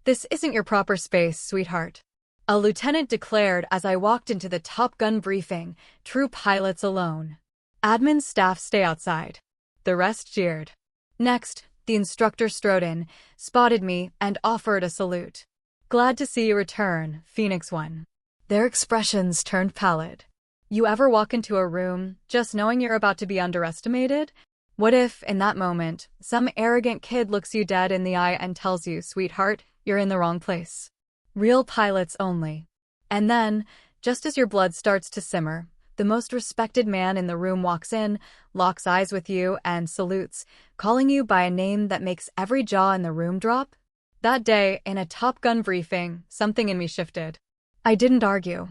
"This isn't your proper space, sweetheart," a lieutenant declared as I walked into the Top Gun briefing, true pilots alone. Admin staff stay outside. The rest jeered. Next, the instructor strode in, spotted me, and offered a salute. "Glad to see you return, Phoenix One." Their expressions turned pallid. You ever walk into a room just knowing you're about to be underestimated? What if, in that moment, some arrogant kid looks you dead in the eye and tells you, "Sweetheart, you're in the wrong place. Real pilots only." And then, just as your blood starts to simmer, the most respected man in the room walks in, locks eyes with you, and salutes, calling you by a name that makes every jaw in the room drop. That day, in a Top Gun briefing, something in me shifted. I didn't argue.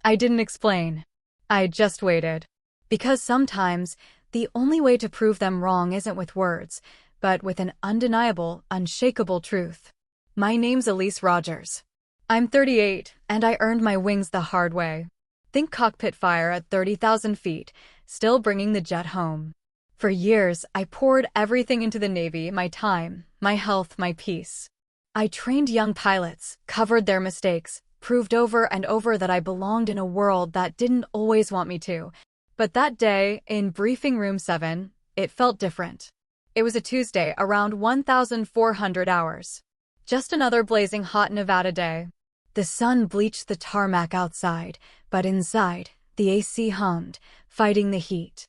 I didn't explain. I just waited. Because sometimes, the only way to prove them wrong isn't with words, but with an undeniable, unshakable truth. My name's Elise Rogers. I'm 38, and I earned my wings the hard way. Think cockpit fire at 30,000 feet, still bringing the jet home. For years, I poured everything into the Navy, my time, my health, my peace. I trained young pilots, covered their mistakes, proved over and over that I belonged in a world that didn't always want me to. But that day, in briefing room 7, it felt different. It was a Tuesday, around 1,400 hours. Just another blazing hot Nevada day. The sun bleached the tarmac outside, but inside, the AC hummed, fighting the heat.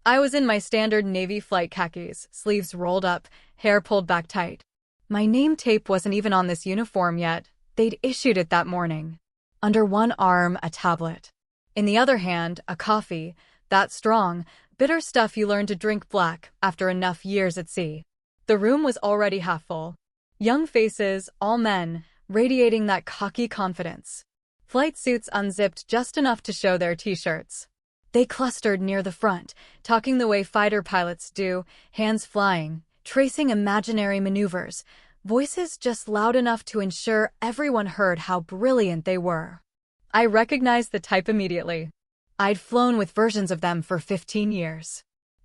I was in my standard Navy flight khakis, sleeves rolled up, hair pulled back tight. My name tape wasn't even on this uniform yet. They'd issued it that morning. Under one arm, a tablet. In the other hand, a coffee, that strong, bitter stuff you learn to drink black after enough years at sea. The room was already half full. Young faces, all men, radiating that cocky confidence. Flight suits unzipped just enough to show their t-shirts. They clustered near the front, talking the way fighter pilots do, hands flying, tracing imaginary maneuvers, voices just loud enough to ensure everyone heard how brilliant they were. I recognized the type immediately. I'd flown with versions of them for 15 years.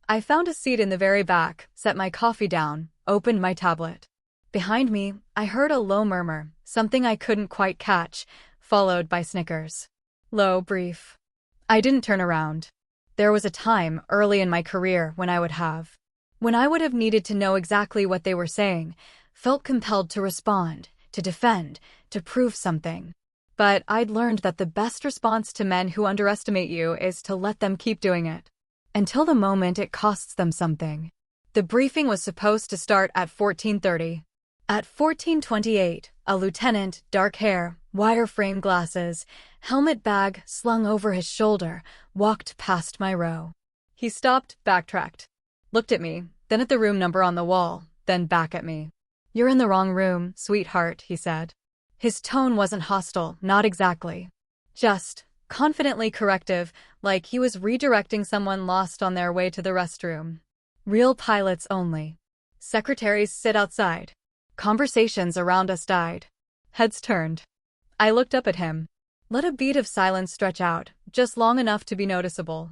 I found a seat in the very back, set my coffee down, opened my tablet. Behind me, I heard a low murmur, something I couldn't quite catch, followed by snickers. Low, brief. I didn't turn around. There was a time, early in my career, when I would have needed to know exactly what they were saying, felt compelled to respond, to defend, to prove something. But I'd learned that the best response to men who underestimate you is to let them keep doing it. Until the moment it costs them something. The briefing was supposed to start at 14:30. At 14:28, a lieutenant, dark hair, wireframe glasses, helmet bag slung over his shoulder, walked past my row. He stopped, backtracked, looked at me, then at the room number on the wall, then back at me. "You're in the wrong room, sweetheart," he said. His tone wasn't hostile, not exactly. Just confidently corrective, like he was redirecting someone lost on their way to the restroom. "Real pilots only. Secretaries sit outside." Conversations around us died. Heads turned. I looked up at him. Let a beat of silence stretch out, just long enough to be noticeable.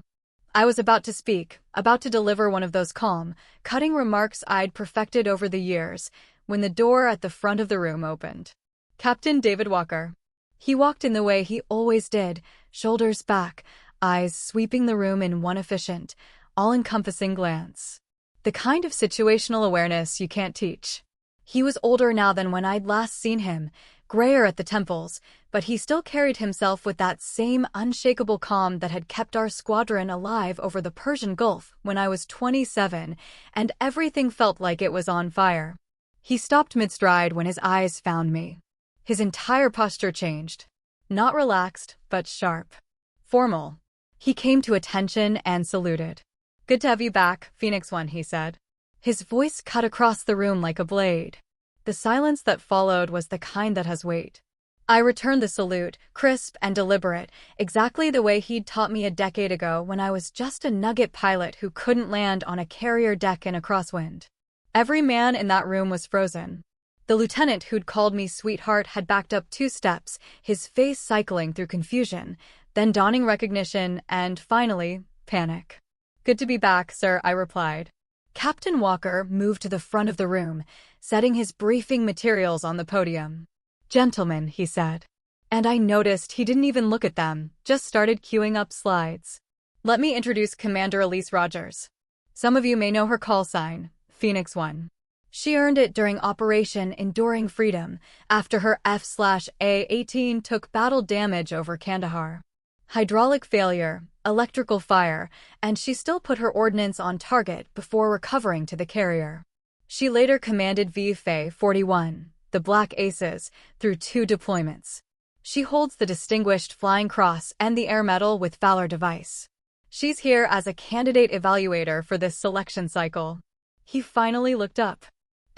I was about to speak, about to deliver one of those calm, cutting remarks I'd perfected over the years, when the door at the front of the room opened. Captain David Walker. He walked in the way he always did, shoulders back, eyes sweeping the room in one efficient, all-encompassing glance. The kind of situational awareness you can't teach. He was older now than when I'd last seen him, grayer at the temples, but he still carried himself with that same unshakable calm that had kept our squadron alive over the Persian Gulf when I was 27, and everything felt like it was on fire. He stopped mid-stride when his eyes found me. His entire posture changed. Not relaxed, but sharp. Formal. He came to attention and saluted. "Good to have you back, Phoenix One," he said. His voice cut across the room like a blade. The silence that followed was the kind that has weight. I returned the salute, crisp and deliberate, exactly the way he'd taught me a decade ago when I was just a nugget pilot who couldn't land on a carrier deck in a crosswind. Every man in that room was frozen. The lieutenant who'd called me sweetheart had backed up 2 steps, his face cycling through confusion, then dawning recognition, and finally, panic. "Good to be back, sir," I replied. Captain Walker moved to the front of the room, setting his briefing materials on the podium. "Gentlemen," he said. And I noticed he didn't even look at them, just started queuing up slides. "Let me introduce Commander Elise Rogers. Some of you may know her call sign, Phoenix 1. She earned it during Operation Enduring Freedom, after her F/A-18 took battle damage over Kandahar. Hydraulic failure, electrical fire, and she still put her ordnance on target before recovering to the carrier. She later commanded VFA 41, the Black Aces, through 2 deployments. She holds the Distinguished Flying Cross and the Air Medal with Valor device. She's here as a candidate evaluator for this selection cycle." He finally looked up.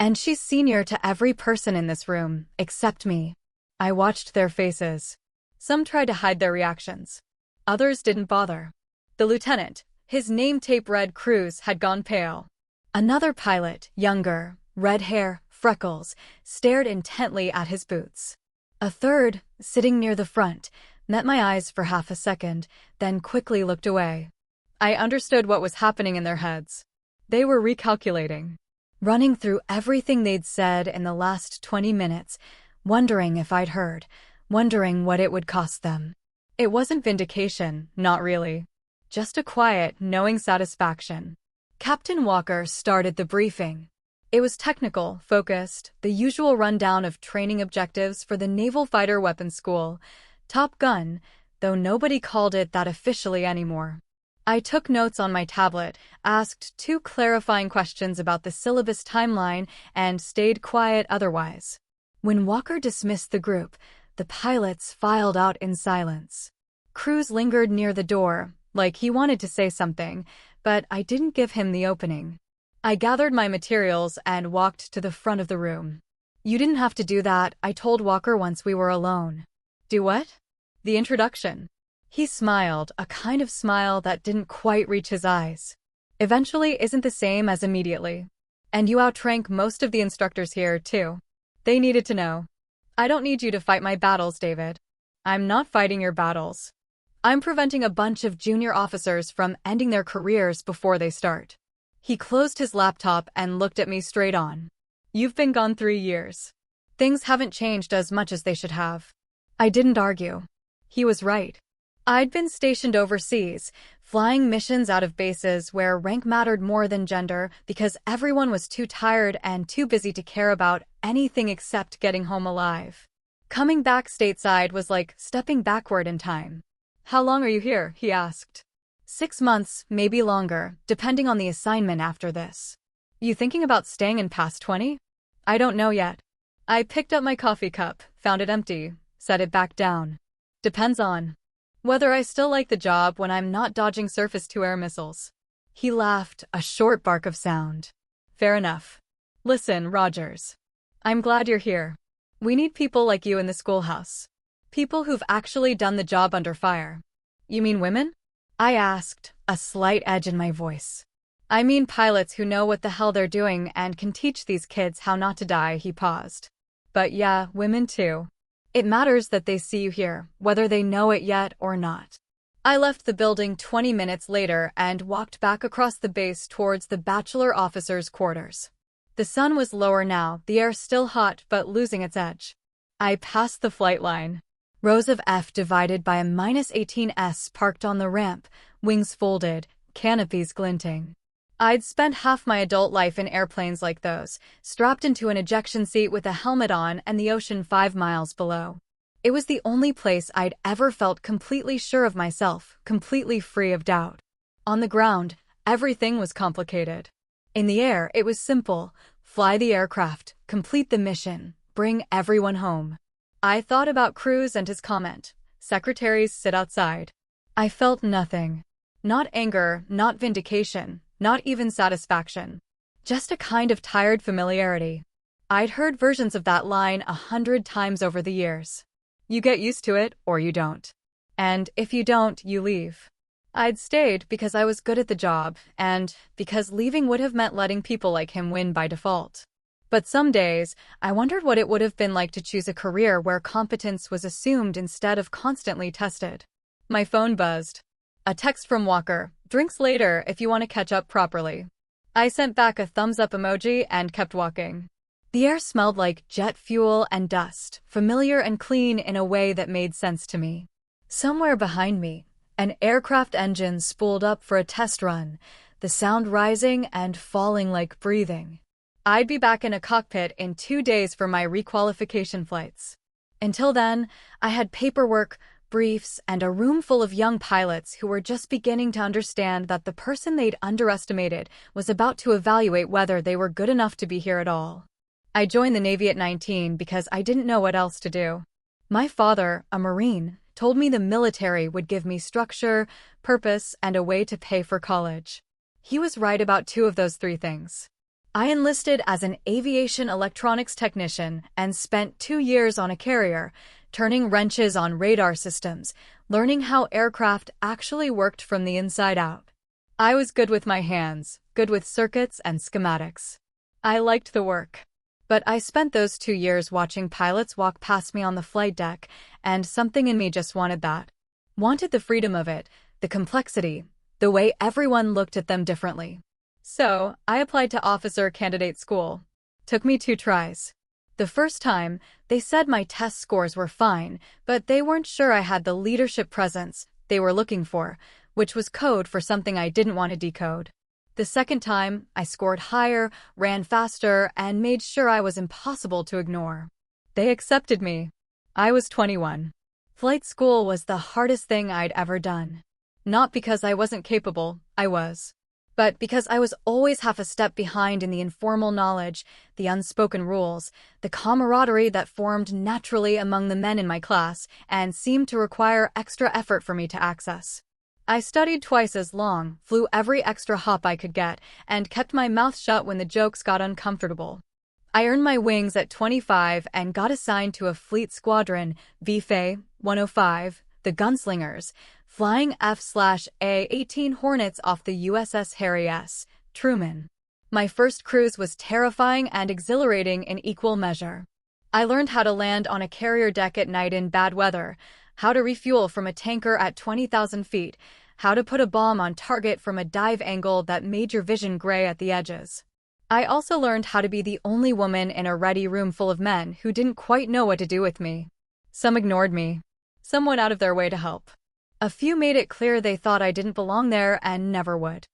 "And she's senior to every person in this room, except me." I watched their faces. Some tried to hide their reactions. Others didn't bother. The lieutenant, his name tape read Cruz, had gone pale. Another pilot, younger, red hair, freckles, stared intently at his boots. A third, sitting near the front, met my eyes for half a second, then quickly looked away. I understood what was happening in their heads. They were recalculating, running through everything they'd said in the last 20 minutes, wondering if I'd heard, wondering what it would cost them. It wasn't vindication, not really. Just a quiet, knowing satisfaction. Captain Walker started the briefing. It was technical, focused, the usual rundown of training objectives for the Naval Fighter Weapons School, Top Gun, though nobody called it that officially anymore. I took notes on my tablet, asked 2 clarifying questions about the syllabus timeline, and stayed quiet otherwise. When Walker dismissed the group, the pilots filed out in silence. Cruz lingered near the door, like he wanted to say something, but I didn't give him the opening. I gathered my materials and walked to the front of the room. "You didn't have to do that," I told Walker once we were alone. "Do what?" "The introduction." He smiled, a kind of smile that didn't quite reach his eyes. "Eventually isn't the same as immediately. And you outrank most of the instructors here, too. They needed to know. I don't need you to fight my battles, David. I'm not fighting your battles. I'm preventing a bunch of junior officers from ending their careers before they start." He closed his laptop and looked at me straight on. "You've been gone 3 years. Things haven't changed as much as they should have." I didn't argue. He was right. I'd been stationed overseas, flying missions out of bases where rank mattered more than gender because everyone was too tired and too busy to care about anything except getting home alive. Coming back stateside was like stepping backward in time. "How long are you here?" he asked. 6 months, maybe longer, depending on the assignment after this. "You thinking about staying in past 20? "I don't know yet." I picked up my coffee cup, found it empty, set it back down. "Depends on whether I still like the job when I'm not dodging surface-to-air missiles." He laughed, a short bark of sound. "Fair enough. Listen, Rogers. I'm glad you're here. We need people like you in the schoolhouse. People who've actually done the job under fire." "You mean women?" I asked, a slight edge in my voice. "I mean pilots who know what the hell they're doing and can teach these kids how not to die." He paused. "But yeah, women too. It matters that they see you here, whether they know it yet or not." I left the building 20 minutes later and walked back across the base towards the bachelor officers' quarters. The sun was lower now, the air still hot but losing its edge. I passed the flight line. Rows of F divided by a -18S parked on the ramp, wings folded, canopies glinting. I'd spent half my adult life in airplanes like those, strapped into an ejection seat with a helmet on and the ocean 5 miles below. It was the only place I'd ever felt completely sure of myself, completely free of doubt. On the ground, everything was complicated. In the air, it was simple: fly the aircraft, complete the mission, bring everyone home. I thought about Cruz and his comment, "Secretaries sit outside." I felt nothing. Not anger, not vindication, not even satisfaction. Just a kind of tired familiarity. I'd heard versions of that line 100 times over the years. You get used to it, or you don't. And if you don't, you leave. I'd stayed because I was good at the job, and because leaving would have meant letting people like him win by default. But some days, I wondered what it would have been like to choose a career where competence was assumed instead of constantly tested. My phone buzzed. A text from Walker, "Drinks later if you want to catch up properly." I sent back a thumbs up emoji and kept walking. The air smelled like jet fuel and dust, familiar and clean in a way that made sense to me. Somewhere behind me, an aircraft engine spooled up for a test run, the sound rising and falling like breathing. I'd be back in a cockpit in 2 days for my requalification flights. Until then, I had paperwork, briefs, and a room full of young pilots who were just beginning to understand that the person they'd underestimated was about to evaluate whether they were good enough to be here at all. I joined the Navy at 19 because I didn't know what else to do. My father, a Marine, told me the military would give me structure, purpose, and a way to pay for college. He was right about 2 of those 3 things. I enlisted as an aviation electronics technician and spent 2 years on a carrier, turning wrenches on radar systems, learning how aircraft actually worked from the inside out. I was good with my hands, good with circuits and schematics. I liked the work. But I spent those 2 years watching pilots walk past me on the flight deck, and something in me just wanted that. Wanted the freedom of it, the complexity, the way everyone looked at them differently. So, I applied to officer candidate school. Took me 2 tries. The first time, they said my test scores were fine, but they weren't sure I had the leadership presence they were looking for, which was code for something I didn't want to decode. The second time, I scored higher, ran faster, and made sure I was impossible to ignore. They accepted me. I was 21. Flight school was the hardest thing I'd ever done. Not because I wasn't capable, I was. But because I was always half a step behind in the informal knowledge, the unspoken rules, the camaraderie that formed naturally among the men in my class and seemed to require extra effort for me to access. I studied twice as long, flew every extra hop I could get, and kept my mouth shut when the jokes got uncomfortable. I earned my wings at 25 and got assigned to a fleet squadron, VFA 105, the Gunslingers, flying F/A-18 Hornets off the USS Harry S. Truman. My first cruise was terrifying and exhilarating in equal measure. I learned how to land on a carrier deck at night in bad weather, how to refuel from a tanker at 20,000 feet, how to put a bomb on target from a dive angle that made your vision gray at the edges. I also learned how to be the only woman in a ready room full of men who didn't quite know what to do with me. Some ignored me. Some went out of their way to help. A few made it clear they thought I didn't belong there and never would.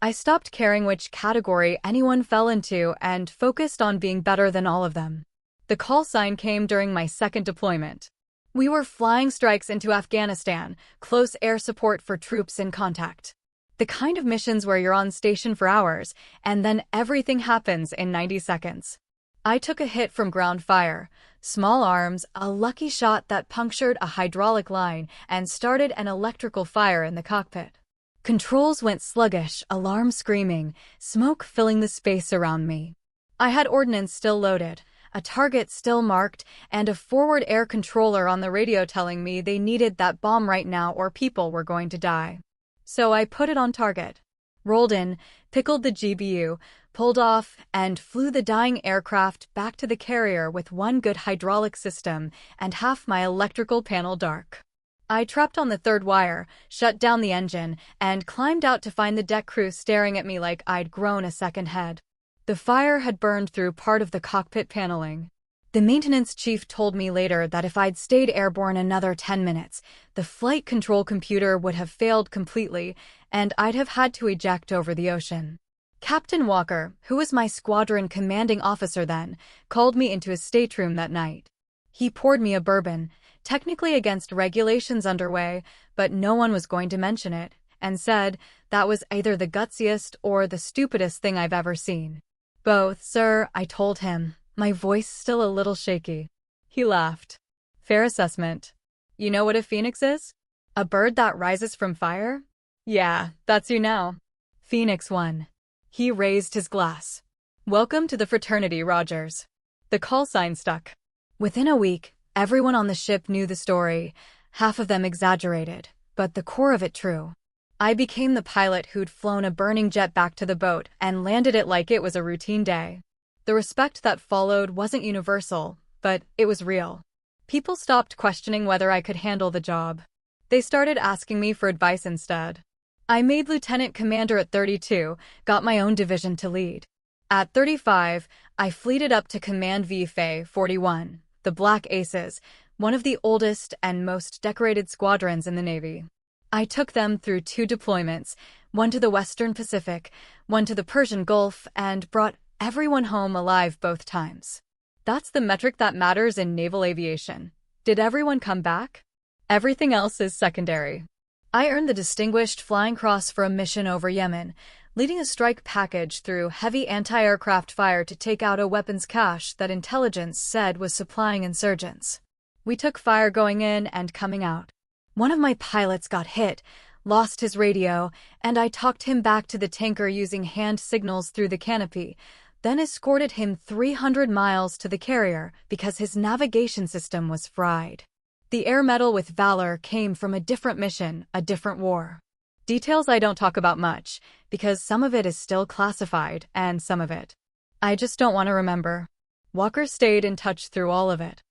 I stopped caring which category anyone fell into and focused on being better than all of them. The call sign came during my second deployment. We were flying strikes into Afghanistan, close air support for troops in contact. The kind of missions where you're on station for hours, and then everything happens in 90 seconds. I took a hit from ground fire, small arms, a lucky shot that punctured a hydraulic line and started an electrical fire in the cockpit. Controls went sluggish, alarm screaming, smoke filling the space around me. I had ordnance still loaded, a target still marked, and a forward air controller on the radio telling me they needed that bomb right now or people were going to die. So I put it on target. Rolled in, pickled the GBU, pulled off, and flew the dying aircraft back to the carrier with one good hydraulic system and half my electrical panel dark. I trapped on the third wire, shut down the engine, and climbed out to find the deck crew staring at me like I'd grown a second head. The fire had burned through part of the cockpit paneling. The maintenance chief told me later that if I'd stayed airborne another 10 minutes, the flight control computer would have failed completely, and I'd have had to eject over the ocean. Captain Walker, who was my squadron commanding officer then, called me into his stateroom that night. He poured me a bourbon, technically against regulations underway, but no one was going to mention it, and said that was either the gutsiest or the stupidest thing I've ever seen. Both, sir, I told him, my voice still a little shaky. He laughed. Fair assessment. You know what a phoenix is? A bird that rises from fire? Yeah, that's you now. Phoenix 1. He raised his glass. Welcome to the fraternity, Rogers. The call sign stuck. Within a week, everyone on the ship knew the story, half of them exaggerated, but the core of it true. I became the pilot who'd flown a burning jet back to the boat and landed it like it was a routine day. The respect that followed wasn't universal, but it was real. People stopped questioning whether I could handle the job. They started asking me for advice instead. I made lieutenant commander at 32, got my own division to lead. At 35, I fleeted up to Command VFA 41, the Black Aces, one of the oldest and most decorated squadrons in the Navy. I took them through 2 deployments, one to the Western Pacific, one to the Persian Gulf, and brought everyone home alive both times. That's the metric that matters in naval aviation. Did everyone come back? Everything else is secondary. I earned the Distinguished Flying Cross for a mission over Yemen, leading a strike package through heavy anti-aircraft fire to take out a weapons cache that intelligence said was supplying insurgents. We took fire going in and coming out. One of my pilots got hit, lost his radio, and I talked him back to the tanker using hand signals through the canopy, then escorted him 300 miles to the carrier because his navigation system was fried. The Air Medal with Valor came from a different mission, a different war. Details I don't talk about much, because some of it is still classified, and some of it I just don't want to remember. Walker stayed in touch through all of it.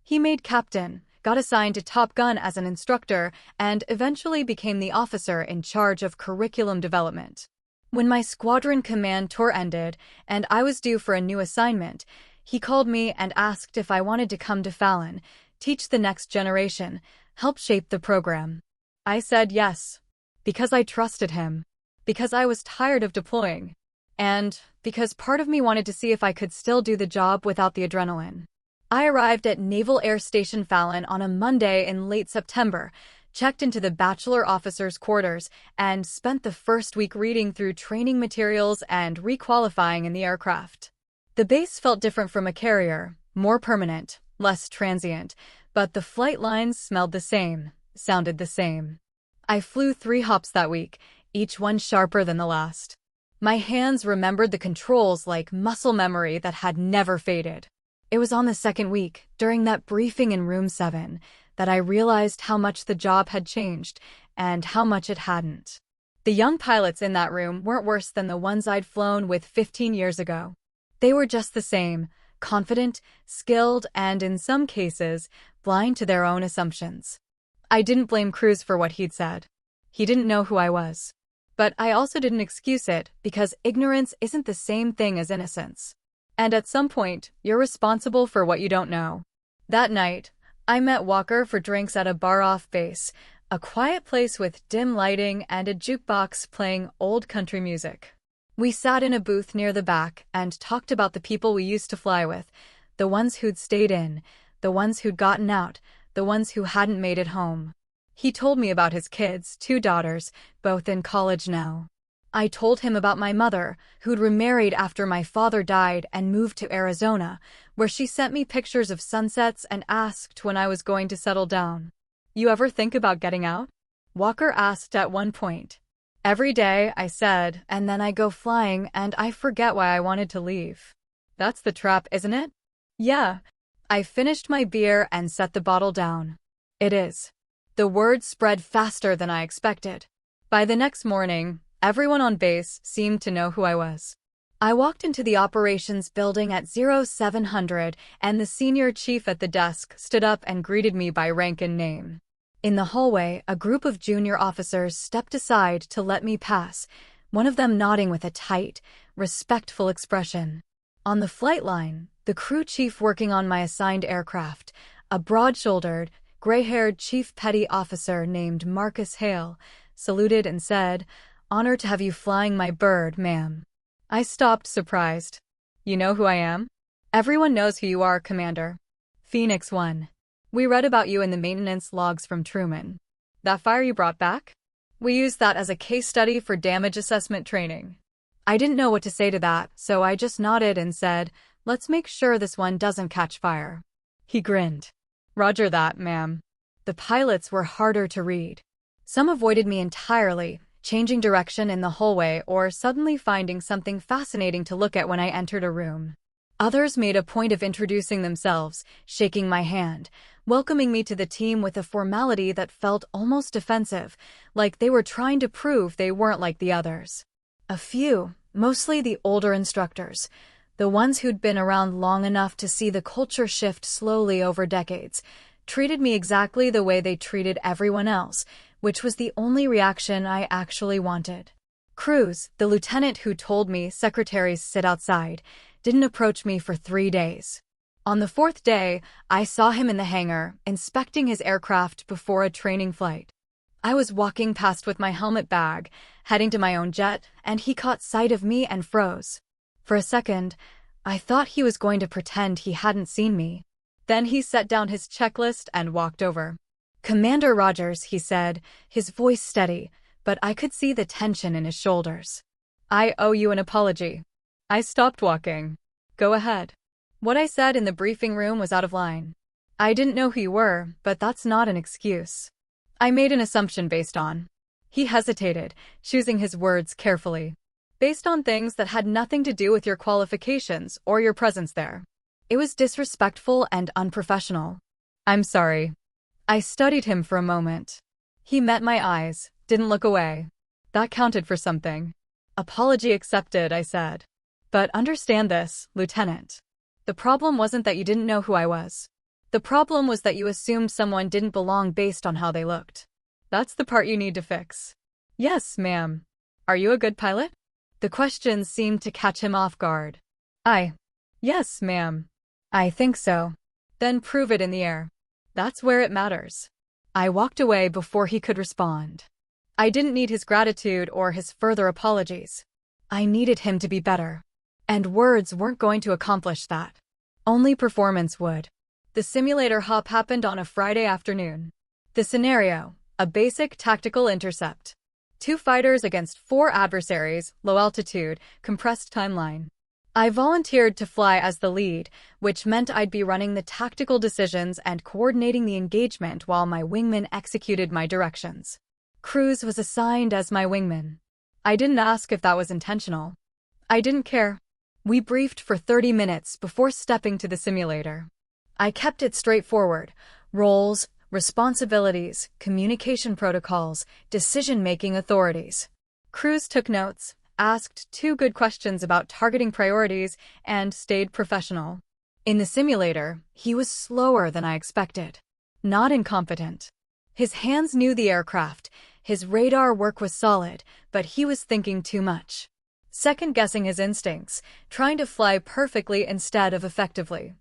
He made captain, got assigned to Top Gun as an instructor, and eventually became the officer in charge of curriculum development. When my squadron command tour ended, and I was due for a new assignment, he called me and asked if I wanted to come to Fallon, teach the next generation, help shape the program. I said yes. Because I trusted him. Because I was tired of deploying. And because part of me wanted to see if I could still do the job without the adrenaline. I arrived at Naval Air Station Fallon on a Monday in late September, checked into the bachelor officers' quarters, and spent the first week reading through training materials and requalifying in the aircraft. The base felt different from a carrier, more permanent, less transient, but the flight lines smelled the same, sounded the same. I flew 3 hops that week, each one sharper than the last. My hands remembered the controls like muscle memory that had never faded. It was on the 2nd week, during that briefing in Room 7, that I realized how much the job had changed and how much it hadn't. The young pilots in that room weren't worse than the ones I'd flown with 15 years ago. They were just the same, confident, skilled, and in some cases, blind to their own assumptions. I didn't blame Cruz for what he'd said. He didn't know who I was. But I also didn't excuse it, because ignorance isn't the same thing as innocence. And at some point, you're responsible for what you don't know. That night, I met Walker for drinks at a bar off base, a quiet place with dim lighting and a jukebox playing old country music. We sat in a booth near the back and talked about the people we used to fly with, the ones who'd stayed in, the ones who'd gotten out, the ones who hadn't made it home. He told me about his kids, 2 daughters, both in college now. I told him about my mother, who'd remarried after my father died and moved to Arizona, where she sent me pictures of sunsets and asked when I was going to settle down. You ever think about getting out? Walker asked at one point. Every day, I said, and then I go flying and I forget why I wanted to leave. That's the trap, isn't it? Yeah. I finished my beer and set the bottle down. It is. The word spread faster than I expected. By the next morning, everyone on base seemed to know who I was. I walked into the operations building at 0700, and the senior chief at the desk stood up and greeted me by rank and name. In the hallway, a group of junior officers stepped aside to let me pass, one of them nodding with a tight, respectful expression. On the flight line, the crew chief working on my assigned aircraft, a broad-shouldered, gray-haired chief petty officer named Marcus Hale, saluted and said, "Honored to have you flying my bird, ma'am." I stopped, surprised. You know who I am? Everyone knows who you are, Commander. Phoenix 1. We read about you in the maintenance logs from Truman. That fire you brought back? We used that as a case study for damage assessment training. I didn't know what to say to that, so I just nodded and said, "Let's make sure this one doesn't catch fire." He grinned. "Roger that, ma'am." The pilots were harder to read. Some avoided me entirely, changing direction in the hallway or suddenly finding something fascinating to look at when I entered a room. Others made a point of introducing themselves, shaking my hand, welcoming me to the team with a formality that felt almost defensive, like they were trying to prove they weren't like the others. A few, mostly the older instructors, the ones who'd been around long enough to see the culture shift slowly over decades, treated me exactly the way they treated everyone else, which was the only reaction I actually wanted. Cruz, the lieutenant who told me secretaries sit outside, didn't approach me for 3 days. On the 4th day, I saw him in the hangar, inspecting his aircraft before a training flight. I was walking past with my helmet bag, heading to my own jet, and he caught sight of me and froze. For a second, I thought he was going to pretend he hadn't seen me. Then he set down his checklist and walked over. "Commander Rogers," he said, his voice steady, but I could see the tension in his shoulders. "I owe you an apology." I stopped walking. "Go ahead." What I said in the briefing room was out of line. I didn't know who you were, but that's not an excuse. I made an assumption based on. He hesitated, choosing his words carefully. Based on things that had nothing to do with your qualifications or your presence there. It was disrespectful and unprofessional. "I'm sorry." I studied him for a moment. He met my eyes, didn't look away. That counted for something. "Apology accepted," I said. "But understand this, Lieutenant. The problem wasn't that you didn't know who I was. The problem was that you assumed someone didn't belong based on how they looked. That's the part you need to fix." "Yes, ma'am." "Are you a good pilot?" The question seemed to catch him off guard. "Yes, ma'am." "I think so." "Then prove it in the air." "That's where it matters." I walked away before he could respond. I didn't need his gratitude or his further apologies. I needed him to be better. And words weren't going to accomplish that. Only performance would. The simulator hop happened on a Friday afternoon. The scenario, a basic tactical intercept. 2 fighters against 4 adversaries, low altitude, compressed timeline. I volunteered to fly as the lead, which meant I'd be running the tactical decisions and coordinating the engagement while my wingman executed my directions. Cruz was assigned as my wingman. I didn't ask if that was intentional. I didn't care. We briefed for 30 minutes before stepping to the simulator. I kept it straightforward: roles, responsibilities, communication protocols, decision-making authorities. Cruz took notes, asked 2 good questions about targeting priorities, and stayed professional. In the simulator, he was slower than I expected. Not incompetent. His hands knew the aircraft, his radar work was solid, but he was thinking too much. Second-guessing his instincts, trying to fly perfectly instead of effectively.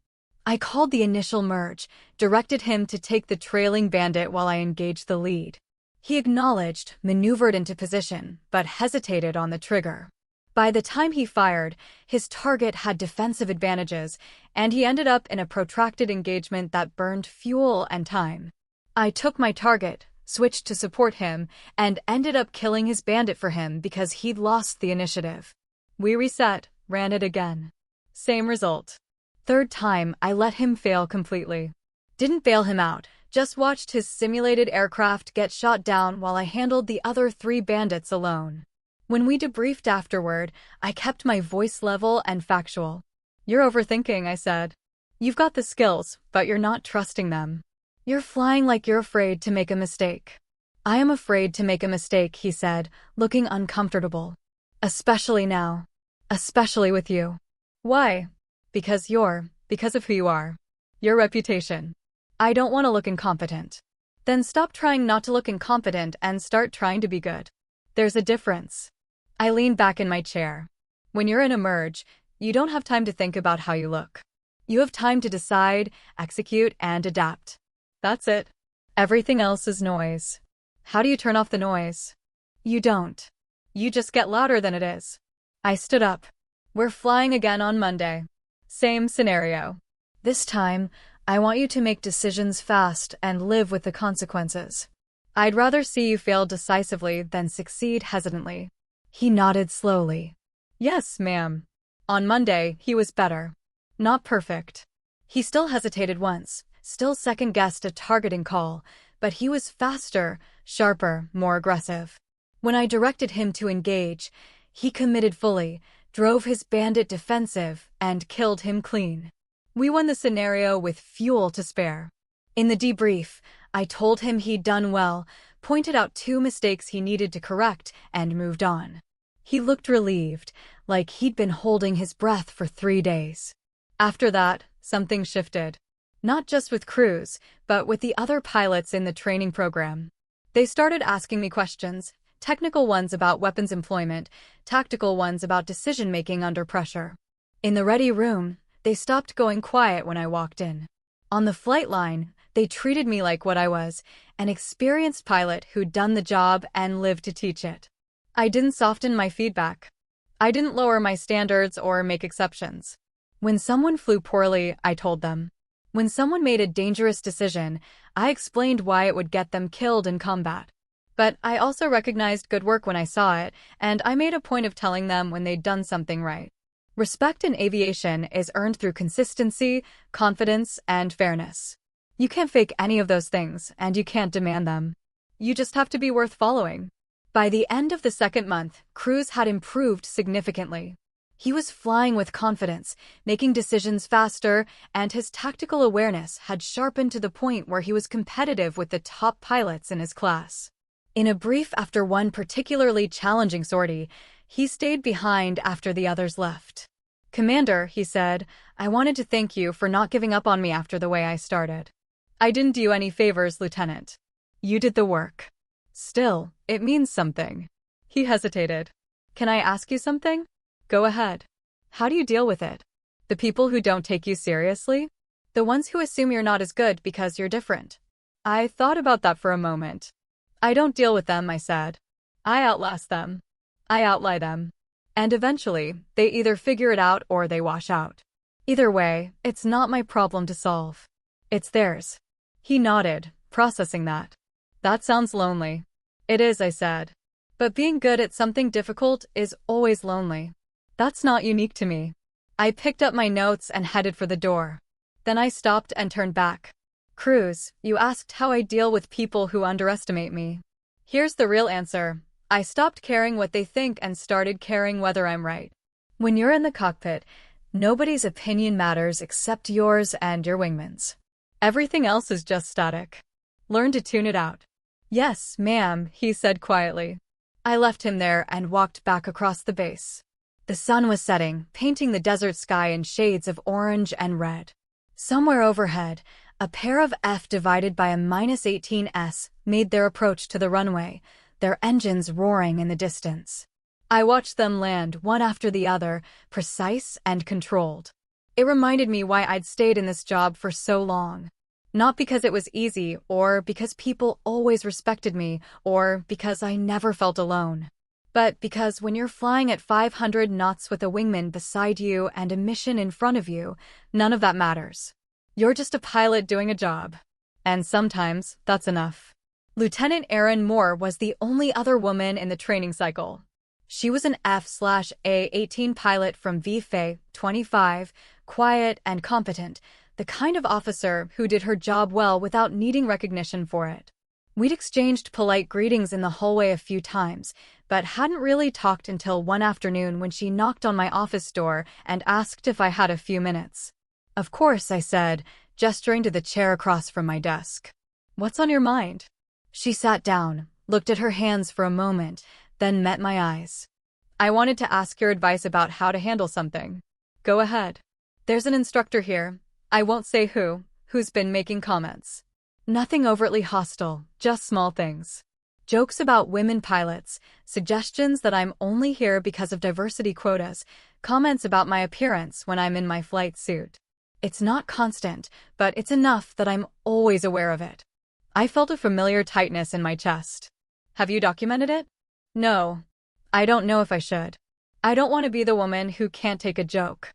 I called the initial merge, directed him to take the trailing bandit while I engaged the lead. He acknowledged, maneuvered into position, but hesitated on the trigger. By the time he fired, his target had defensive advantages, and he ended up in a protracted engagement that burned fuel and time. I took my target, switched to support him, and ended up killing his bandit for him because he'd lost the initiative. We reset, ran it again. Same result. 3rd time, I let him fail completely. Didn't bail him out, just watched his simulated aircraft get shot down while I handled the other 3 bandits alone. When we debriefed afterward, I kept my voice level and factual. "You're overthinking," I said. "You've got the skills, but you're not trusting them. You're flying like you're afraid to make a mistake." "I am afraid to make a mistake," he said, looking uncomfortable. "Especially now. Especially with you." "Why?" Because of who you are. Your reputation." "I don't want to look incompetent." "Then stop trying not to look incompetent and start trying to be good. There's a difference." I leaned back in my chair. When you're in a merge, you don't have time to think about how you look. You have time to decide, execute, and adapt. That's it. Everything else is noise. How do you turn off the noise? You don't. You just get louder than it is. I stood up. "We're flying again on Monday. Same scenario. This time, I want you to make decisions fast and live with the consequences. I'd rather see you fail decisively than succeed hesitantly." He nodded slowly. "Yes, ma'am." On Monday, he was better. Not perfect. He still hesitated once, still second-guessed a targeting call, but he was faster, sharper, more aggressive. When I directed him to engage, he committed fully, drove his bandit defensive, and killed him clean. We won the scenario with fuel to spare. In the debrief, I told him he'd done well, pointed out 2 mistakes he needed to correct, and moved on. He looked relieved, like he'd been holding his breath for 3 days. After that, something shifted. Not just with Cruz, but with the other pilots in the training program. They started asking me questions, technical ones about weapons employment, tactical ones about decision-making under pressure. In the ready room, they stopped going quiet when I walked in. On the flight line, they treated me like what I was, an experienced pilot who'd done the job and lived to teach it. I didn't soften my feedback. I didn't lower my standards or make exceptions. When someone flew poorly, I told them. When someone made a dangerous decision, I explained why it would get them killed in combat. But I also recognized good work when I saw it, and I made a point of telling them when they'd done something right. Respect in aviation is earned through consistency, confidence, and fairness. You can't fake any of those things, and you can't demand them. You just have to be worth following. By the end of the second month, Cruz had improved significantly. He was flying with confidence, making decisions faster, and his tactical awareness had sharpened to the point where he was competitive with the top pilots in his class. In a brief after one particularly challenging sortie, he stayed behind after the others left. "Commander," he said, "I wanted to thank you for not giving up on me after the way I started." "I didn't do you any favors, Lieutenant. You did the work." "Still, it means something." He hesitated. "Can I ask you something?" "Go ahead." "How do you deal with it? The people who don't take you seriously? The ones who assume you're not as good because you're different?" I thought about that for a moment. "I don't deal with them," I said. "I outlast them. I outlie them. And eventually, they either figure it out or they wash out. Either way, it's not my problem to solve. It's theirs." He nodded, processing that. "That sounds lonely." "It is," I said. "But being good at something difficult is always lonely. That's not unique to me." I picked up my notes and headed for the door. Then I stopped and turned back. "Cruz, you asked how I deal with people who underestimate me. Here's the real answer. I stopped caring what they think and started caring whether I'm right. When you're in the cockpit, nobody's opinion matters except yours and your wingman's. Everything else is just static. Learn to tune it out." "Yes, ma'am," he said quietly. I left him there and walked back across the base. The sun was setting, painting the desert sky in shades of orange and red. Somewhere overhead, a pair of F divided by a -18S made their approach to the runway, their engines roaring in the distance. I watched them land one after the other, precise and controlled. It reminded me why I'd stayed in this job for so long. Not because it was easy, or because people always respected me, or because I never felt alone. But because when you're flying at 500 knots with a wingman beside you and a mission in front of you, none of that matters. You're just a pilot doing a job. And sometimes, that's enough. Lieutenant Erin Moore was the only other woman in the training cycle. She was an F/A-18 pilot from VFA 25, quiet and competent, the kind of officer who did her job well without needing recognition for it. We'd exchanged polite greetings in the hallway a few times, but hadn't really talked until one afternoon when she knocked on my office door and asked if I had a few minutes. "Of course," I said, gesturing to the chair across from my desk. "What's on your mind?" She sat down, looked at her hands for a moment, then met my eyes. "I wanted to ask your advice about how to handle something." "Go ahead." "There's an instructor here, I won't say who's been making comments. Nothing overtly hostile, just small things. Jokes about women pilots, suggestions that I'm only here because of diversity quotas, comments about my appearance when I'm in my flight suit. It's not constant, but it's enough that I'm always aware of it." I felt a familiar tightness in my chest. "Have you documented it?" "No. I don't know if I should. I don't want to be the woman who can't take a joke.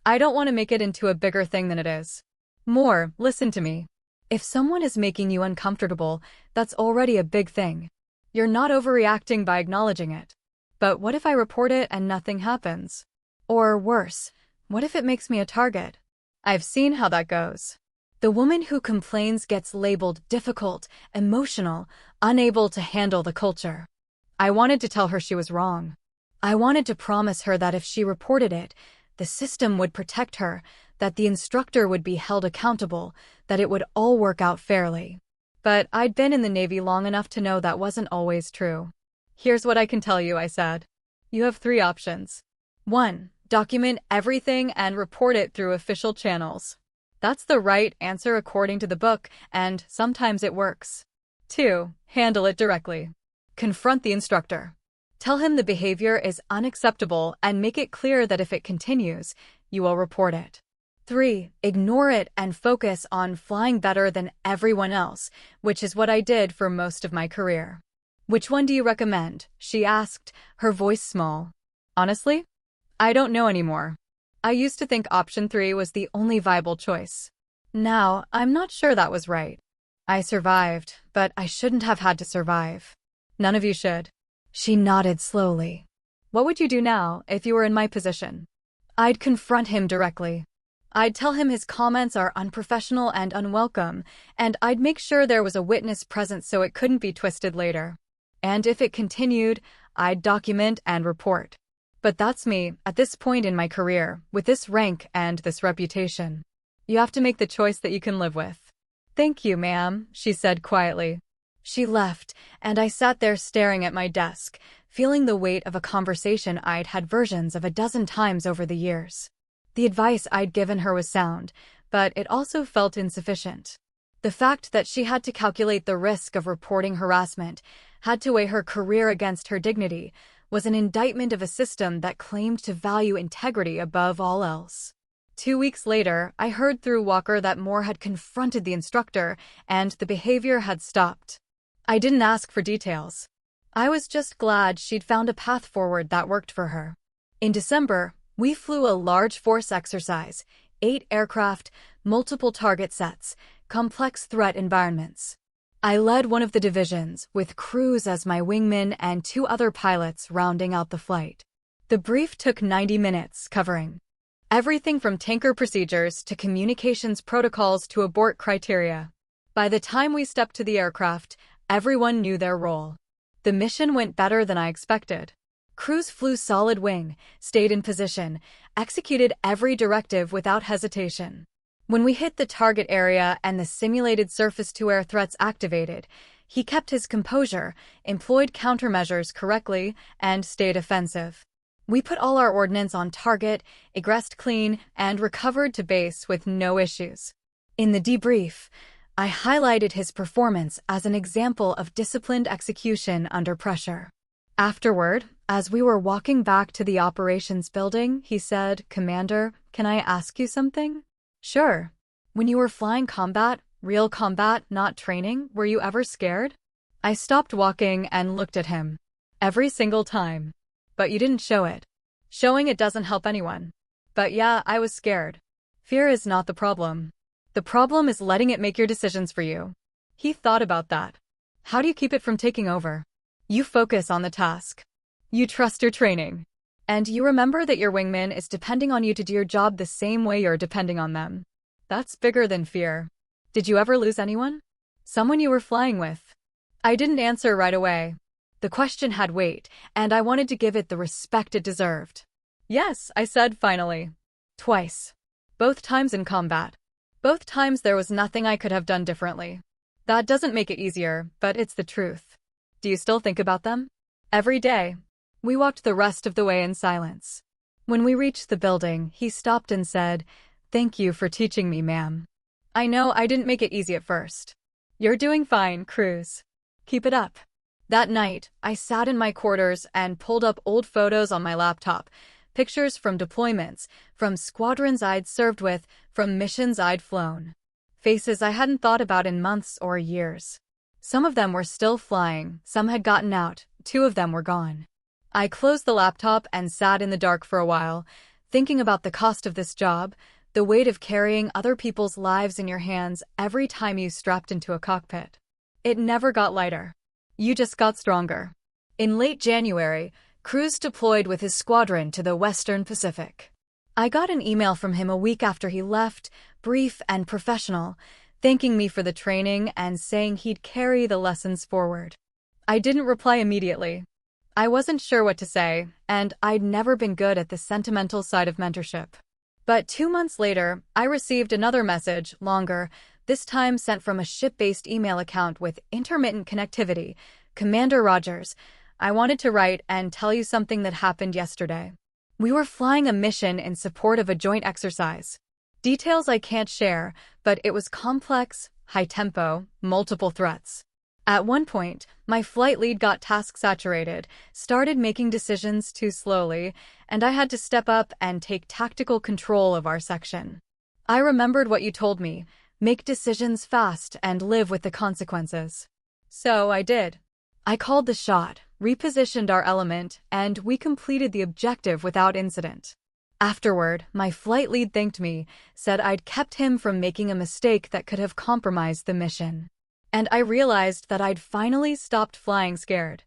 I don't want to make it into a bigger thing than it is. More, listen to me. If someone is making you uncomfortable, that's already a big thing. You're not overreacting by acknowledging it. But what if I report it and nothing happens? Or worse, what if it makes me a target? I've seen how that goes. The woman who complains gets labeled difficult, emotional, unable to handle the culture." I wanted to tell her she was wrong. I wanted to promise her that if she reported it, the system would protect her, that the instructor would be held accountable, that it would all work out fairly. But I'd been in the Navy long enough to know that wasn't always true. "Here's what I can tell you," I said. "You have 3 options. 1. Document everything and report it through official channels. That's the right answer according to the book, and sometimes it works. 2. Handle it directly. Confront the instructor. Tell him the behavior is unacceptable and make it clear that if it continues, you will report it. 3. Ignore it and focus on flying better than everyone else, which is what I did for most of my career. Which one do you recommend? She asked, her voice small. Honestly, I don't know anymore. I used to think option 3 was the only viable choice. Now, I'm not sure that was right. I survived, but I shouldn't have had to survive. None of you should. She nodded slowly. What would you do now if you were in my position? I'd confront him directly. I'd tell him his comments are unprofessional and unwelcome, and I'd make sure there was a witness present so it couldn't be twisted later. And if it continued, I'd document and report. But that's me, at this point in my career, with this rank and this reputation. You have to make the choice that you can live with. Thank you, ma'am, she said quietly. She left, and I sat there staring at my desk, feeling the weight of a conversation I'd had versions of a dozen times over the years. The advice I'd given her was sound, but it also felt insufficient. The fact that she had to calculate the risk of reporting harassment, had to weigh her career against her dignity, was an indictment of a system that claimed to value integrity above all else. 2 weeks later, I heard through Walker that Moore had confronted the instructor and the behavior had stopped. I didn't ask for details. I was just glad she'd found a path forward that worked for her. In December, we flew a large force exercise, 8 aircraft, multiple target sets, complex threat environments. I led one of the divisions, with Cruz as my wingman and 2 other pilots rounding out the flight. The brief took 90 minutes, covering everything from tanker procedures to communications protocols to abort criteria. By the time we stepped to the aircraft, everyone knew their role. The mission went better than I expected. Cruz flew solid wing, stayed in position, executed every directive without hesitation. When we hit the target area and the simulated surface-to-air threats activated, he kept his composure, employed countermeasures correctly, and stayed offensive. We put all our ordnance on target, egressed clean, and recovered to base with no issues. In the debrief, I highlighted his performance as an example of disciplined execution under pressure. Afterward, as we were walking back to the operations building, he said, "Commander, can I ask you something?" "Sure. When you were flying combat, real combat, not training, were you ever scared?" I stopped walking and looked at him. "Every single time. But you didn't show it. Showing it doesn't help anyone. But yeah, I was scared. Fear is not the problem. The problem is letting it make your decisions for you." He thought about that. "How do you keep it from taking over?" "You focus on the task. You trust your training. And you remember that your wingman is depending on you to do your job the same way you're depending on them. That's bigger than fear." "Did you ever lose anyone? Someone you were flying with?" I didn't answer right away. The question had weight, and I wanted to give it the respect it deserved. "Yes," I said finally. "Twice. Both times in combat. Both times there was nothing I could have done differently. That doesn't make it easier, but it's the truth." "Do you still think about them?" "Every day." We walked the rest of the way in silence. When we reached the building, he stopped and said, "Thank you for teaching me, ma'am. I know I didn't make it easy at first." "You're doing fine, Cruz. Keep it up." That night, I sat in my quarters and pulled up old photos on my laptop, pictures from deployments, from squadrons I'd served with, from missions I'd flown. Faces I hadn't thought about in months or years. Some of them were still flying, some had gotten out, 2 of them were gone. I closed the laptop and sat in the dark for a while, thinking about the cost of this job, the weight of carrying other people's lives in your hands every time you strapped into a cockpit. It never got lighter. You just got stronger. In late January, Cruz deployed with his squadron to the Western Pacific. I got an email from him a week after he left, brief and professional, thanking me for the training and saying he'd carry the lessons forward. I didn't reply immediately. I wasn't sure what to say, and I'd never been good at the sentimental side of mentorship. But 2 months later, I received another message, longer, this time sent from a ship-based email account with intermittent connectivity. "Commander Rogers, I wanted to write and tell you something that happened yesterday. We were flying a mission in support of a joint exercise. Details I can't share, but it was complex, high-tempo, multiple threats. At one point, my flight lead got task-saturated, started making decisions too slowly, and I had to step up and take tactical control of our section. I remembered what you told me, make decisions fast and live with the consequences. So I did. I called the shot, repositioned our element, and we completed the objective without incident. Afterward, my flight lead thanked me, said I'd kept him from making a mistake that could have compromised the mission. And I realized that I'd finally stopped flying scared.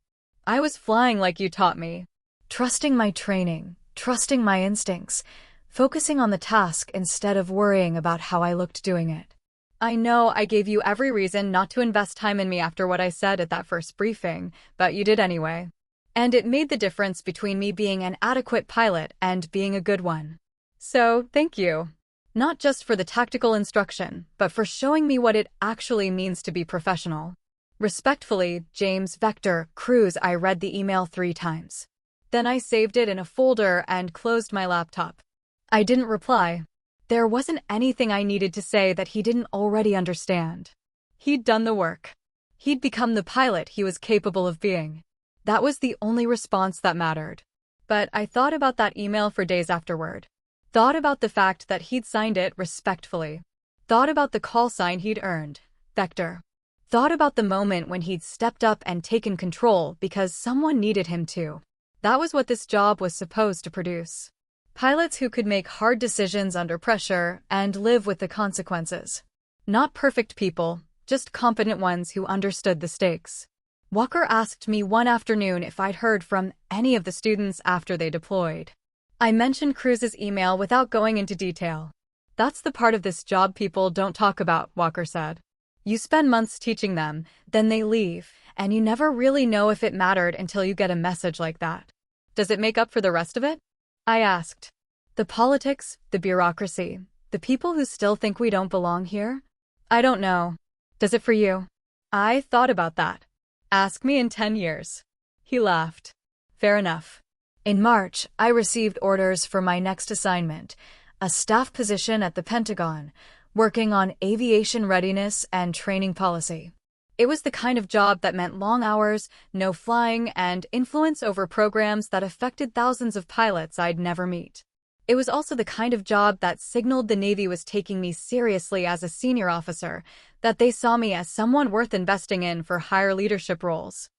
I was flying like you taught me. Trusting my training, trusting my instincts, focusing on the task instead of worrying about how I looked doing it. I know I gave you every reason not to invest time in me after what I said at that first briefing, but you did anyway. And it made the difference between me being an adequate pilot and being a good one. So, thank you. Not just for the tactical instruction, but for showing me what it actually means to be professional. Respectfully, James Vector Cruz. I read the email 3 times. Then I saved it in a folder and closed my laptop. I didn't reply. There wasn't anything I needed to say that he didn't already understand. He'd done the work. He'd become the pilot he was capable of being. That was the only response that mattered. But I thought about that email for days afterward. Thought about the fact that he'd signed it respectfully. Thought about the call sign he'd earned, Vector. Thought about the moment when he'd stepped up and taken control because someone needed him to. That was what this job was supposed to produce. Pilots who could make hard decisions under pressure and live with the consequences. Not perfect people, just competent ones who understood the stakes. Walker asked me one afternoon if I'd heard from any of the students after they deployed. I mentioned Cruz's email without going into detail. That's the part of this job people don't talk about, Walker said. You spend months teaching them, then they leave, and you never really know if it mattered until you get a message like that. Does it make up for the rest of it? I asked. The politics, the bureaucracy, the people who still think we don't belong here? I don't know. Does it for you? I thought about that. Ask me in 10 years. He laughed. Fair enough. In March, I received orders for my next assignment, a staff position at the Pentagon, working on aviation readiness and training policy. It was the kind of job that meant long hours, no flying, and influence over programs that affected thousands of pilots I'd never meet. It was also the kind of job that signaled the Navy was taking me seriously as a senior officer, that they saw me as someone worth investing in for higher leadership roles.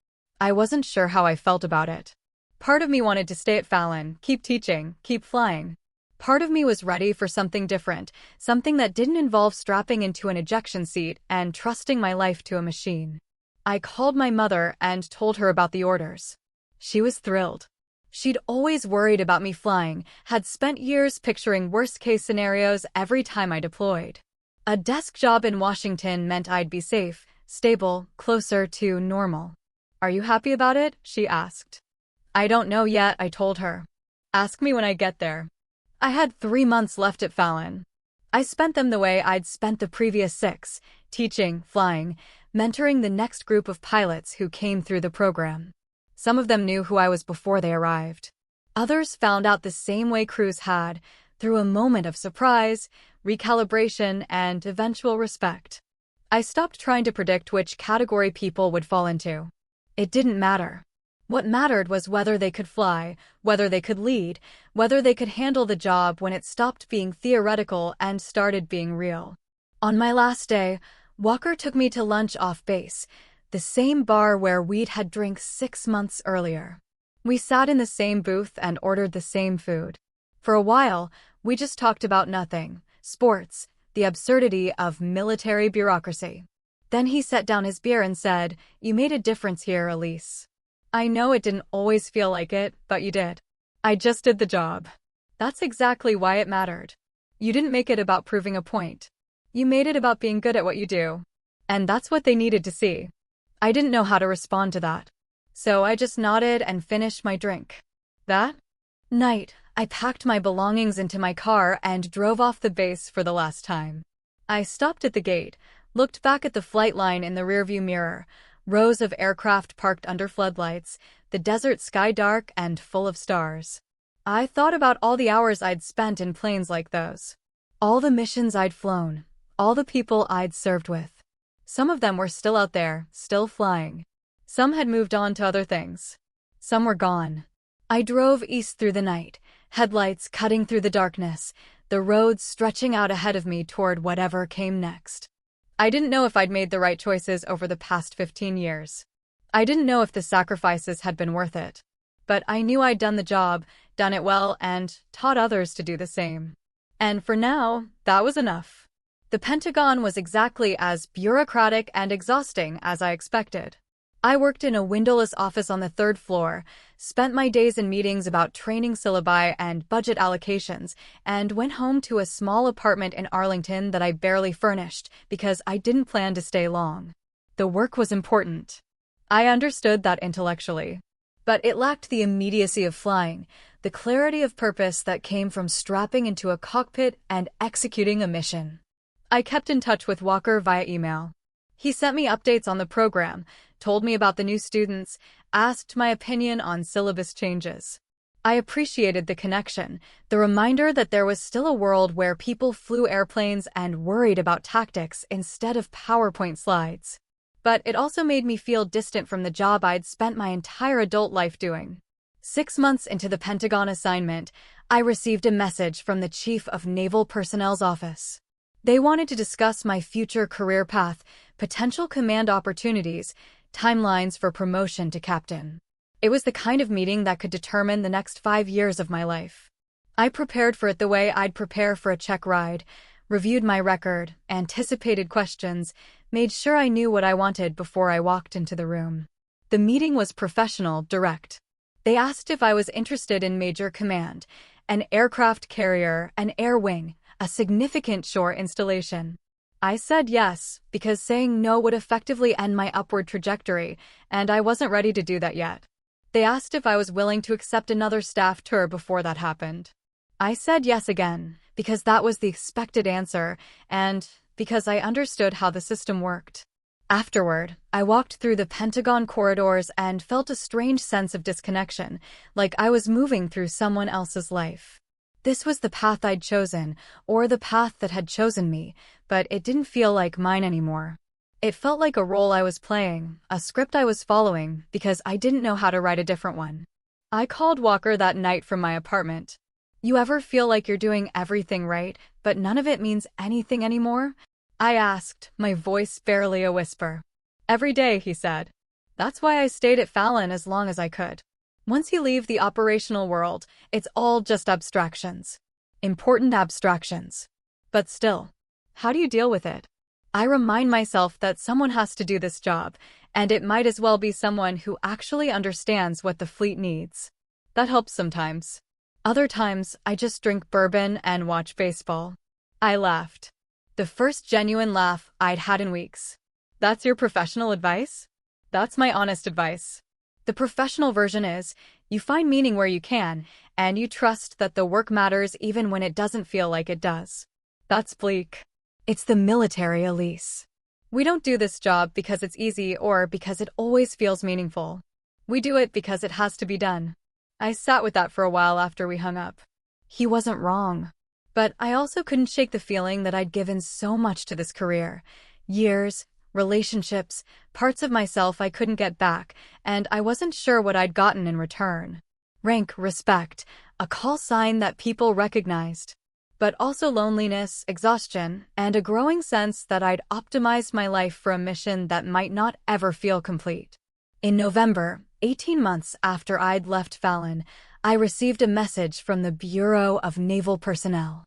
I wasn't sure how I felt about it. Part of me wanted to stay at Fallon, keep teaching, keep flying. Part of me was ready for something different, something that didn't involve strapping into an ejection seat and trusting my life to a machine. I called my mother and told her about the orders. She was thrilled. She'd always worried about me flying, had spent years picturing worst-case scenarios every time I deployed. A desk job in Washington meant I'd be safe, stable, closer to normal. Are you happy about it? She asked. I don't know yet, I told her. Ask me when I get there. I had 3 months left at Fallon. I spent them the way I'd spent the previous 6, teaching, flying, mentoring the next group of pilots who came through the program. Some of them knew who I was before they arrived. Others found out the same way Cruz had, through a moment of surprise, recalibration, and eventual respect. I stopped trying to predict which category people would fall into. It didn't matter. What mattered was whether they could fly, whether they could lead, whether they could handle the job when it stopped being theoretical and started being real. On my last day, Walker took me to lunch off base, the same bar where we'd had drinks 6 months earlier. We sat in the same booth and ordered the same food. For a while, we just talked about nothing, sports, the absurdity of military bureaucracy. Then he set down his beer and said, "You made a difference here, Elise. I know it didn't always feel like it, but you did. I just did the job. That's exactly why it mattered. You didn't make it about proving a point. You made it about being good at what you do. And that's what they needed to see." I didn't know how to respond to that. So I just nodded and finished my drink. That night, I packed my belongings into my car and drove off the base for the last time. I stopped at the gate, looked back at the flight line in the rearview mirror, rows of aircraft parked under floodlights, the desert sky dark and full of stars. I thought about all the hours I'd spent in planes like those. All the missions I'd flown. All the people I'd served with. Some of them were still out there, still flying. Some had moved on to other things. Some were gone. I drove east through the night, headlights cutting through the darkness, the road stretching out ahead of me toward whatever came next. I didn't know if I'd made the right choices over the past 15 years. I didn't know if the sacrifices had been worth it. But I knew I'd done the job, done it well, and taught others to do the same. And for now, that was enough. The Pentagon was exactly as bureaucratic and exhausting as I expected. I worked in a windowless office on the third floor, spent my days in meetings about training syllabi and budget allocations, and went home to a small apartment in Arlington that I barely furnished because I didn't plan to stay long. The work was important. I understood that intellectually. But it lacked the immediacy of flying, the clarity of purpose that came from strapping into a cockpit and executing a mission. I kept in touch with Walker via email. He sent me updates on the program, told me about the new students, asked my opinion on syllabus changes. I appreciated the connection, the reminder that there was still a world where people flew airplanes and worried about tactics instead of PowerPoint slides. But it also made me feel distant from the job I'd spent my entire adult life doing. 6 months into the Pentagon assignment, I received a message from the Chief of Naval Personnel's office. They wanted to discuss my future career path, potential command opportunities, timelines for promotion to captain. It was the kind of meeting that could determine the next 5 years of my life. I prepared for it the way I'd prepare for a check ride, reviewed my record, anticipated questions, made sure I knew what I wanted before I walked into the room. The meeting was professional, direct. They asked if I was interested in major command, an aircraft carrier, an air wing, a significant shore installation. I said yes, because saying no would effectively end my upward trajectory, and I wasn't ready to do that yet. They asked if I was willing to accept another staff tour before that happened. I said yes again, because that was the expected answer, and because I understood how the system worked. Afterward, I walked through the Pentagon corridors and felt a strange sense of disconnection, like I was moving through someone else's life. This was the path I'd chosen, or the path that had chosen me, but it didn't feel like mine anymore. It felt like a role I was playing, a script I was following, because I didn't know how to write a different one. I called Walker that night from my apartment. "You ever feel like you're doing everything right, but none of it means anything anymore?" I asked, my voice barely a whisper. "Every day," he said. "That's why I stayed at Fallon as long as I could. Once you leave the operational world, it's all just abstractions. Important abstractions. But still, how do you deal with it?" I remind myself that someone has to do this job, and it might as well be someone who actually understands what the fleet needs. That helps sometimes. Other times, I just drink bourbon and watch baseball. I laughed. The first genuine laugh I'd had in weeks. "That's your professional advice?" "That's my honest advice. The professional version is, you find meaning where you can, and you trust that the work matters even when it doesn't feel like it does." That's bleak. It's the military, Elise. We don't do this job because it's easy or because it always feels meaningful. We do it because it has to be done. I sat with that for a while after we hung up. He wasn't wrong. But I also couldn't shake the feeling that I'd given so much to this career. Years, relationships, parts of myself I couldn't get back, and I wasn't sure what I'd gotten in return. Rank, respect, a call sign that people recognized. But also loneliness, exhaustion, and a growing sense that I'd optimized my life for a mission that might not ever feel complete. In November, 18 months after I'd left Fallon, I received a message from the Bureau of Naval Personnel.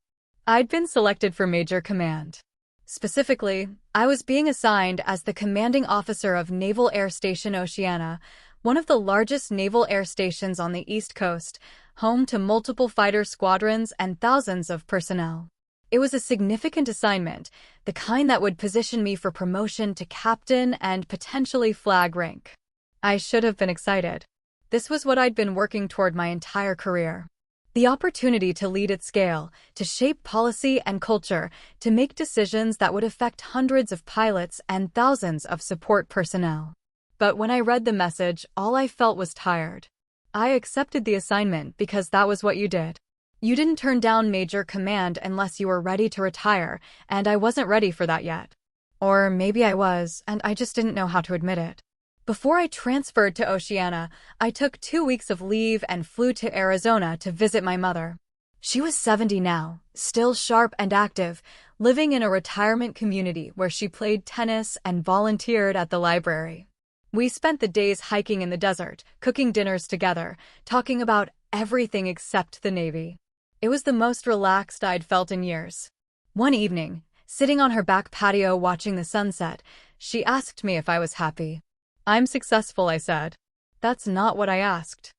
I'd been selected for Major Command. Specifically, I was being assigned as the commanding officer of Naval Air Station Oceana, one of the largest naval air stations on the East Coast, home to multiple fighter squadrons and thousands of personnel. It was a significant assignment, the kind that would position me for promotion to captain and potentially flag rank. I should have been excited. This was what I'd been working toward my entire career. The opportunity to lead at scale, to shape policy and culture, to make decisions that would affect hundreds of pilots and thousands of support personnel. But when I read the message, all I felt was tired. I accepted the assignment because that was what you did. You didn't turn down Major Command unless you were ready to retire, and I wasn't ready for that yet. Or maybe I was, and I just didn't know how to admit it. Before I transferred to Oceania, I took 2 weeks of leave and flew to Arizona to visit my mother. She was 70 now, still sharp and active, living in a retirement community where she played tennis and volunteered at the library. We spent the days hiking in the desert, cooking dinners together, talking about everything except the Navy. It was the most relaxed I'd felt in years. One evening, sitting on her back patio watching the sunset, she asked me if I was happy. "I'm successful," I said. "That's not what I asked."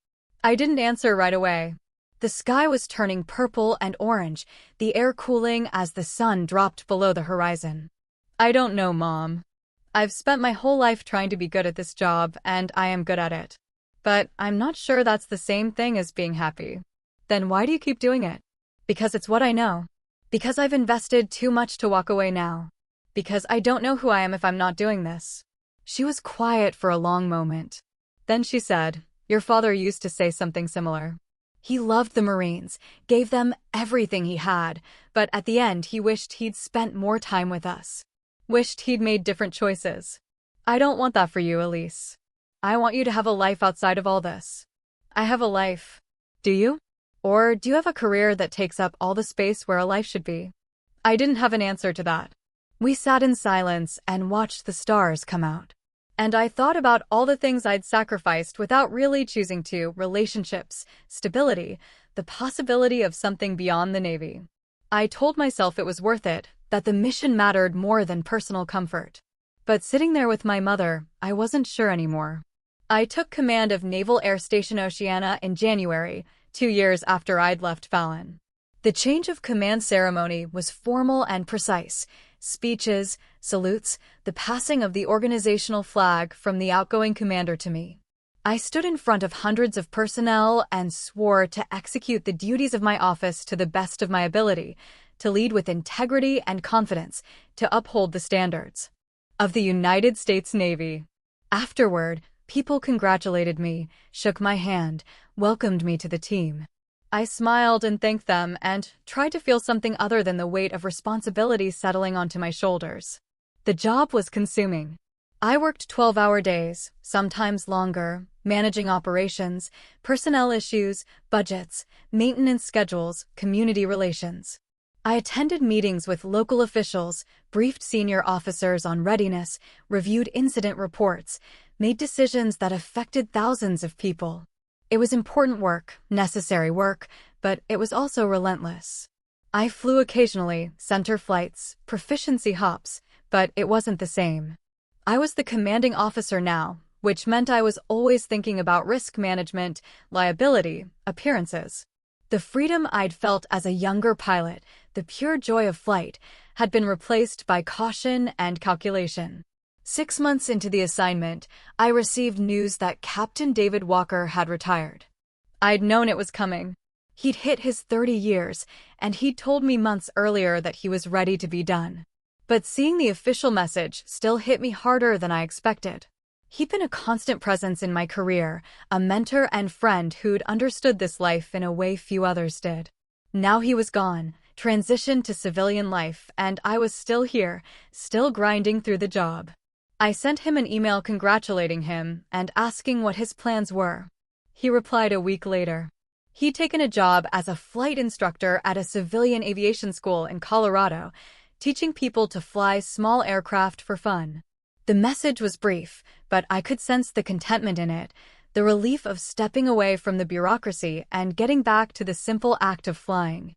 I didn't answer right away. The sky was turning purple and orange, the air cooling as the sun dropped below the horizon. "I don't know, Mom. I've spent my whole life trying to be good at this job, and I am good at it. But I'm not sure that's the same thing as being happy." "Then why do you keep doing it?" "Because it's what I know. Because I've invested too much to walk away now. Because I don't know who I am if I'm not doing this." She was quiet for a long moment. Then she said, "Your father used to say something similar. He loved the Marines, gave them everything he had, but at the end he wished he'd spent more time with us. Wished he'd made different choices. I don't want that for you, Elise. I want you to have a life outside of all this." "I have a life." "Do you? Or do you have a career that takes up all the space where a life should be?" I didn't have an answer to that. We sat in silence and watched the stars come out. And I thought about all the things I'd sacrificed without really choosing to: relationships, stability, the possibility of something beyond the Navy. I told myself it was worth it, that the mission mattered more than personal comfort. But sitting there with my mother, I wasn't sure anymore. I took command of Naval Air Station Oceania in January, 2 years after I'd left Fallon. The change of command ceremony was formal and precise. Speeches, salutes, the passing of the organizational flag from the outgoing commander to me. I stood in front of hundreds of personnel and swore to execute the duties of my office to the best of my ability, to lead with integrity and confidence, to uphold the standards of the United States Navy. Afterward, people congratulated me, shook my hand, welcomed me to the team. I smiled and thanked them and tried to feel something other than the weight of responsibility settling onto my shoulders. The job was consuming. I worked 12-hour days, sometimes longer, managing operations, personnel issues, budgets, maintenance schedules, community relations. I attended meetings with local officials, briefed senior officers on readiness, reviewed incident reports, made decisions that affected thousands of people. It was important work, necessary work, but it was also relentless. I flew occasionally, center flights, proficiency hops, but it wasn't the same. I was the commanding officer now, which meant I was always thinking about risk management, liability, appearances. The freedom I'd felt as a younger pilot, the pure joy of flight, had been replaced by caution and calculation. 6 months into the assignment, I received news that Captain David Walker had retired. I'd known it was coming. He'd hit his 30 years, and he'd told me months earlier that he was ready to be done. But seeing the official message still hit me harder than I expected. He'd been a constant presence in my career, a mentor and friend who'd understood this life in a way few others did. Now he was gone, transitioned to civilian life, and I was still here, still grinding through the job. I sent him an email congratulating him and asking what his plans were. He replied a week later. He'd taken a job as a flight instructor at a civilian aviation school in Colorado, teaching people to fly small aircraft for fun. The message was brief, but I could sense the contentment in it, the relief of stepping away from the bureaucracy and getting back to the simple act of flying.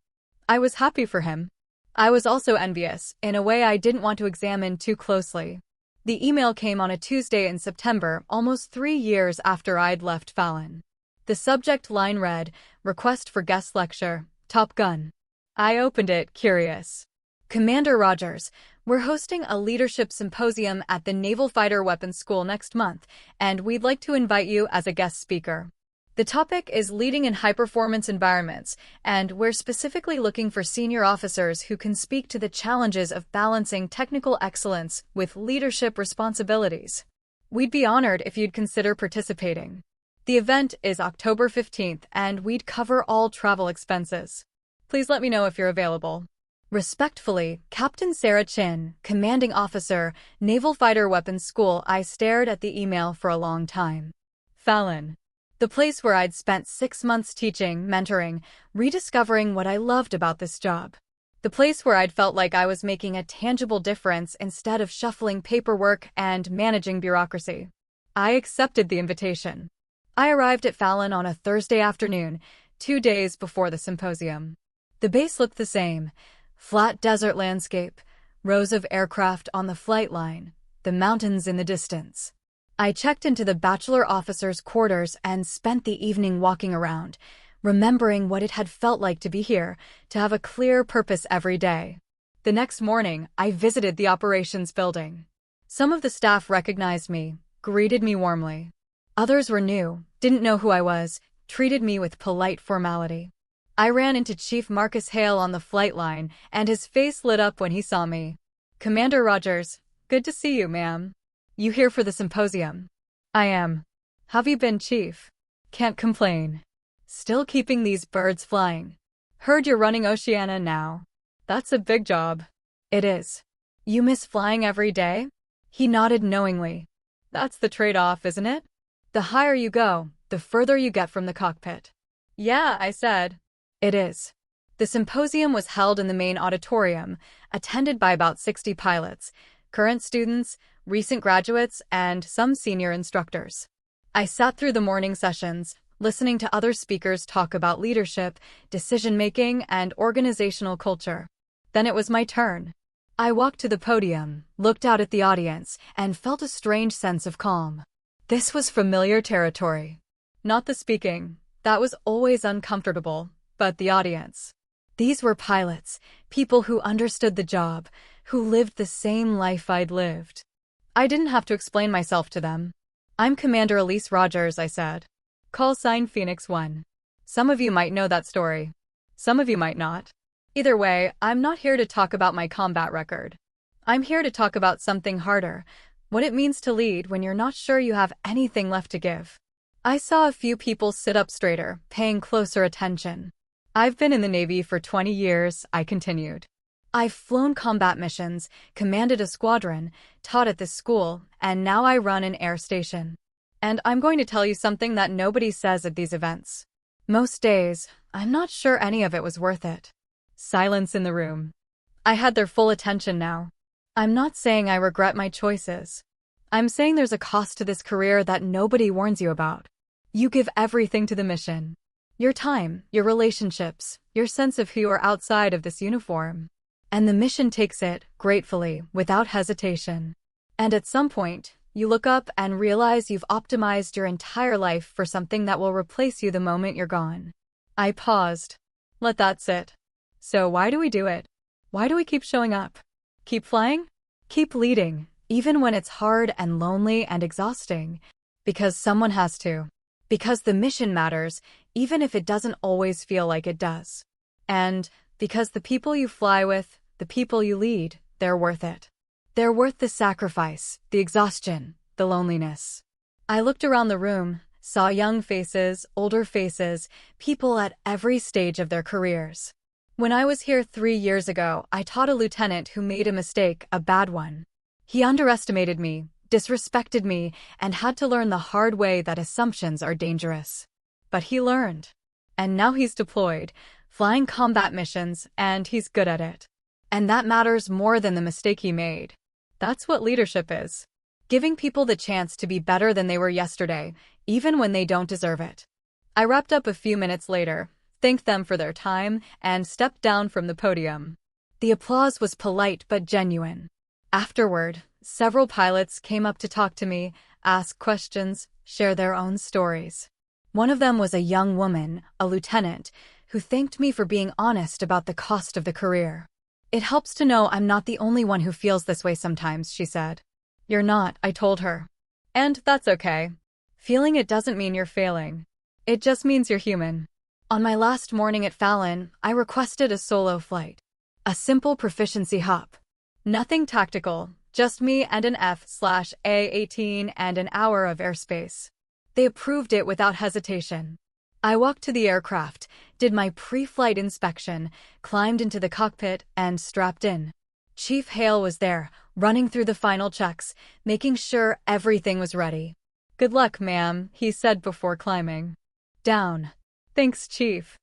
I was happy for him. I was also envious, in a way I didn't want to examine too closely. The email came on a Tuesday in September, almost 3 years after I'd left Fallon. The subject line read, "Request for guest lecture, Top Gun." I opened it, curious. "Commander Rogers, we're hosting a leadership symposium at the Naval Fighter Weapons School next month, and we'd like to invite you as a guest speaker. The topic is leading in high-performance environments, and we're specifically looking for senior officers who can speak to the challenges of balancing technical excellence with leadership responsibilities. We'd be honored if you'd consider participating. The event is October 15th, and we'd cover all travel expenses. Please let me know if you're available. Respectfully, Captain Sarah Chin, Commanding Officer, Naval Fighter Weapons School. I stared at the email for a long time. Fallon. The place where I'd spent 6 months teaching, mentoring, rediscovering what I loved about this job. The place where I'd felt like I was making a tangible difference instead of shuffling paperwork and managing bureaucracy. I accepted the invitation. I arrived at Fallon on a Thursday afternoon, 2 days before the symposium. The base looked the same. Flat desert landscape, rows of aircraft on the flight line, the mountains in the distance. I checked into the bachelor officers' quarters and spent the evening walking around, remembering what it had felt like to be here, to have a clear purpose every day. The next morning, I visited the operations building. Some of the staff recognized me, greeted me warmly. Others were new, didn't know who I was, treated me with polite formality. I ran into Chief Marcus Hale on the flight line, and his face lit up when he saw me. "Commander Rogers, good to see you, ma'am. You here for the symposium?" "I am. Have you been, Chief?" "Can't complain. Still keeping these birds flying. Heard you're running Oceania now. That's a big job." "It is. You miss flying every day?" He nodded knowingly. "That's the trade-off, isn't it? The higher you go, the further you get from the cockpit." "Yeah," I said. "It is." The symposium was held in the main auditorium, attended by about 60 pilots, current students, recent graduates, and some senior instructors. I sat through the morning sessions, listening to other speakers talk about leadership, decision-making, and organizational culture. Then it was my turn. I walked to the podium, looked out at the audience, and felt a strange sense of calm. This was familiar territory. Not the speaking, that was always uncomfortable, but the audience. These were pilots, people who understood the job, who lived the same life I'd lived. I didn't have to explain myself to them. "I'm Commander Elise Rogers," I said. "Call sign Phoenix 1. Some of you might know that story. Some of you might not. Either way, I'm not here to talk about my combat record. I'm here to talk about something harder, what it means to lead when you're not sure you have anything left to give." I saw a few people sit up straighter, paying closer attention. "I've been in the Navy for 20 years, I continued. I've flown combat missions, commanded a squadron, taught at this school, and now I run an air station. And I'm going to tell you something that nobody says at these events. Most days, I'm not sure any of it was worth it." Silence in the room. I had their full attention now. "I'm not saying I regret my choices. I'm saying there's a cost to this career that nobody warns you about. You give everything to the mission. Your time, your relationships, your sense of who you are outside of this uniform. And the mission takes it, gratefully, without hesitation. And at some point, you look up and realize you've optimized your entire life for something that will replace you the moment you're gone." I paused. Let that sit. So why do we do it? Why do we keep showing up? Keep flying? Keep leading, even when it's hard and lonely and exhausting. Because someone has to. Because the mission matters, even if it doesn't always feel like it does. And because the people you fly with, the people you lead, they're worth it. They're worth the sacrifice, the exhaustion, the loneliness. I looked around the room, saw young faces, older faces, people at every stage of their careers. When I was here 3 years ago, I taught a lieutenant who made a mistake, a bad one. He underestimated me, disrespected me, and had to learn the hard way that assumptions are dangerous. But he learned. And now he's deployed, flying combat missions, and he's good at it. And that matters more than the mistake he made. That's what leadership is. Giving people the chance to be better than they were yesterday, even when they don't deserve it. I wrapped up a few minutes later, thanked them for their time, and stepped down from the podium. The applause was polite but genuine. Afterward, several pilots came up to talk to me, ask questions, share their own stories. One of them was a young woman, a lieutenant, who thanked me for being honest about the cost of the career. "It helps to know I'm not the only one who feels this way sometimes," she said. "You're not," I told her. "And that's okay. Feeling it doesn't mean you're failing. It just means you're human." On my last morning at Fallon, I requested a solo flight. A simple proficiency hop. Nothing tactical, just me and an F/A-18 and an hour of airspace. They approved it without hesitation. I walked to the aircraft, did my pre-flight inspection, climbed into the cockpit, and strapped in. Chief Hale was there, running through the final checks, making sure everything was ready. "Good luck, ma'am," he said before climbing down. "Thanks, Chief."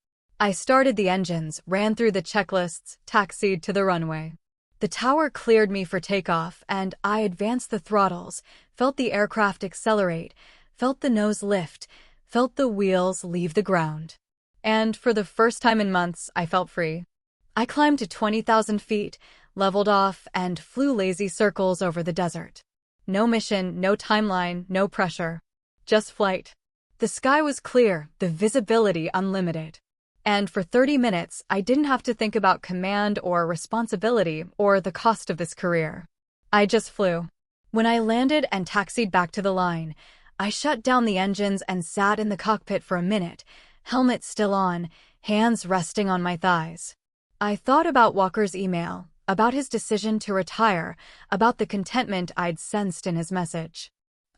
I started the engines, ran through the checklists, taxied to the runway. The tower cleared me for takeoff, and I advanced the throttles, felt the aircraft accelerate, felt the nose lift, felt the wheels leave the ground. And for the first time in months, I felt free. I climbed to 20,000 feet, leveled off, and flew lazy circles over the desert. No mission, no timeline, no pressure. Just flight. The sky was clear, the visibility unlimited. And for 30 minutes, I didn't have to think about command or responsibility or the cost of this career. I just flew. When I landed and taxied back to the line, I shut down the engines and sat in the cockpit for a minute, helmet still on, hands resting on my thighs. I thought about Walker's email, about his decision to retire, about the contentment I'd sensed in his message.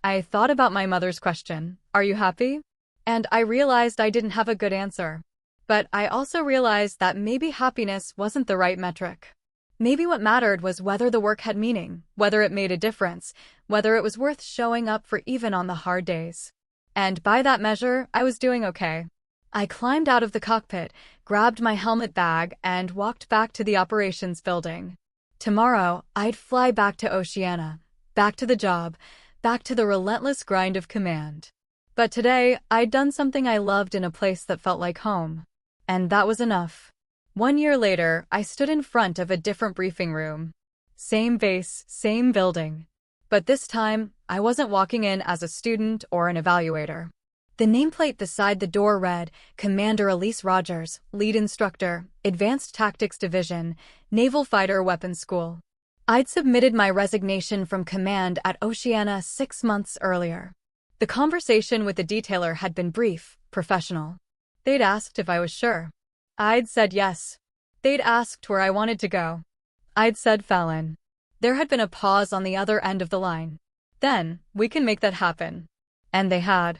I thought about my mother's question, "Are you happy?" And I realized I didn't have a good answer. But I also realized that maybe happiness wasn't the right metric. Maybe what mattered was whether the work had meaning, whether it made a difference, whether it was worth showing up for even on the hard days. And by that measure, I was doing okay. I climbed out of the cockpit, grabbed my helmet bag, and walked back to the operations building. Tomorrow, I'd fly back to Oceania, back to the job, back to the relentless grind of command. But today, I'd done something I loved in a place that felt like home. And that was enough. 1 year later, I stood in front of a different briefing room. Same base, same building. But this time, I wasn't walking in as a student or an evaluator. The nameplate beside the door read, Commander Elise Rogers, Lead Instructor, Advanced Tactics Division, Naval Fighter Weapons School. I'd submitted my resignation from command at Oceania 6 months earlier. The conversation with the detailer had been brief, professional. They'd asked if I was sure. I'd said yes. They'd asked where I wanted to go. I'd said Fallon. There had been a pause on the other end of the line. "Then, we can make that happen." And they had.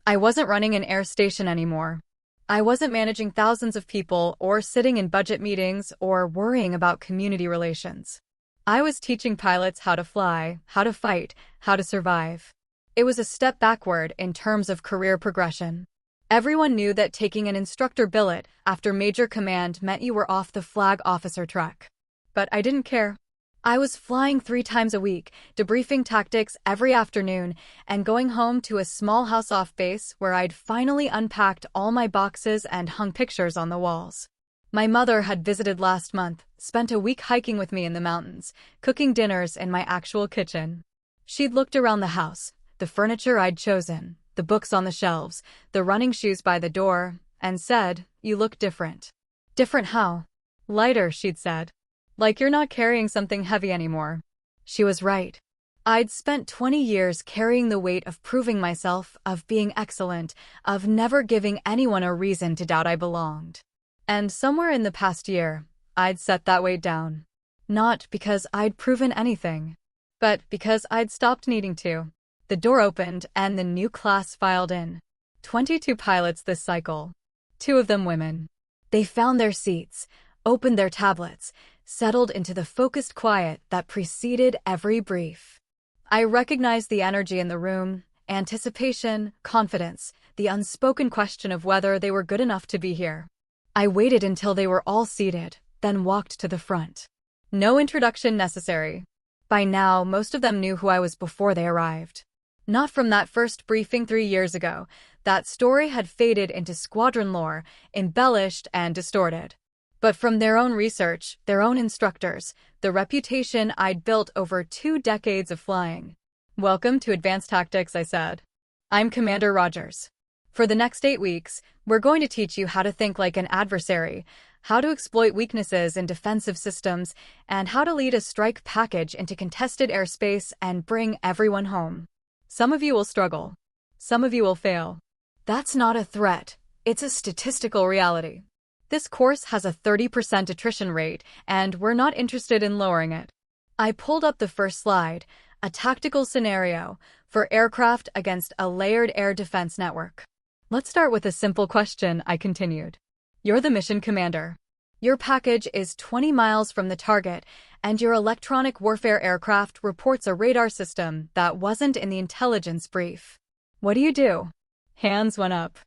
I wasn't running an air station anymore. I wasn't managing thousands of people or sitting in budget meetings or worrying about community relations. I was teaching pilots how to fly, how to fight, how to survive. It was a step backward in terms of career progression. Everyone knew that taking an instructor billet after major command meant you were off the flag officer track. But I didn't care. I was flying 3 times a week, debriefing tactics every afternoon, and going home to a small house off base where I'd finally unpacked all my boxes and hung pictures on the walls. My mother had visited last month, spent a week hiking with me in the mountains, cooking dinners in my actual kitchen. She'd looked around the house, the furniture I'd chosen, the books on the shelves, the running shoes by the door, and said, "You look different." "Different how?" "Lighter," she'd said. "Like you're not carrying something heavy anymore." She was right. I'd spent 20 years carrying the weight of proving myself, of being excellent, of never giving anyone a reason to doubt I belonged. And somewhere in the past year, I'd set that weight down. Not because I'd proven anything, but because I'd stopped needing to. The door opened and the new class filed in. 22 pilots this cycle. 2 of them women. They found their seats, opened their tablets, settled into the focused quiet that preceded every brief. I recognized the energy in the room, anticipation, confidence, the unspoken question of whether they were good enough to be here. I waited until they were all seated, then walked to the front. No introduction necessary. By now, most of them knew who I was before they arrived. Not from that first briefing 3 years ago. That story had faded into squadron lore, embellished and distorted. But from their own research, their own instructors, the reputation I'd built over 2 decades of flying. "Welcome to Advanced Tactics," I said. "I'm Commander Rogers. For the next 8 weeks, we're going to teach you how to think like an adversary, how to exploit weaknesses in defensive systems, and how to lead a strike package into contested airspace and bring everyone home. Some of you will struggle. Some of you will fail. That's not a threat. It's a statistical reality. This course has a 30% attrition rate, and we're not interested in lowering it." I pulled up the first slide, a tactical scenario for aircraft against a layered air defense network. "Let's start with a simple question," I continued. You're the mission commander. Your package is 20 miles from the target, and your electronic warfare aircraft reports a radar system that wasn't in the intelligence brief. What do you do? Hands went up.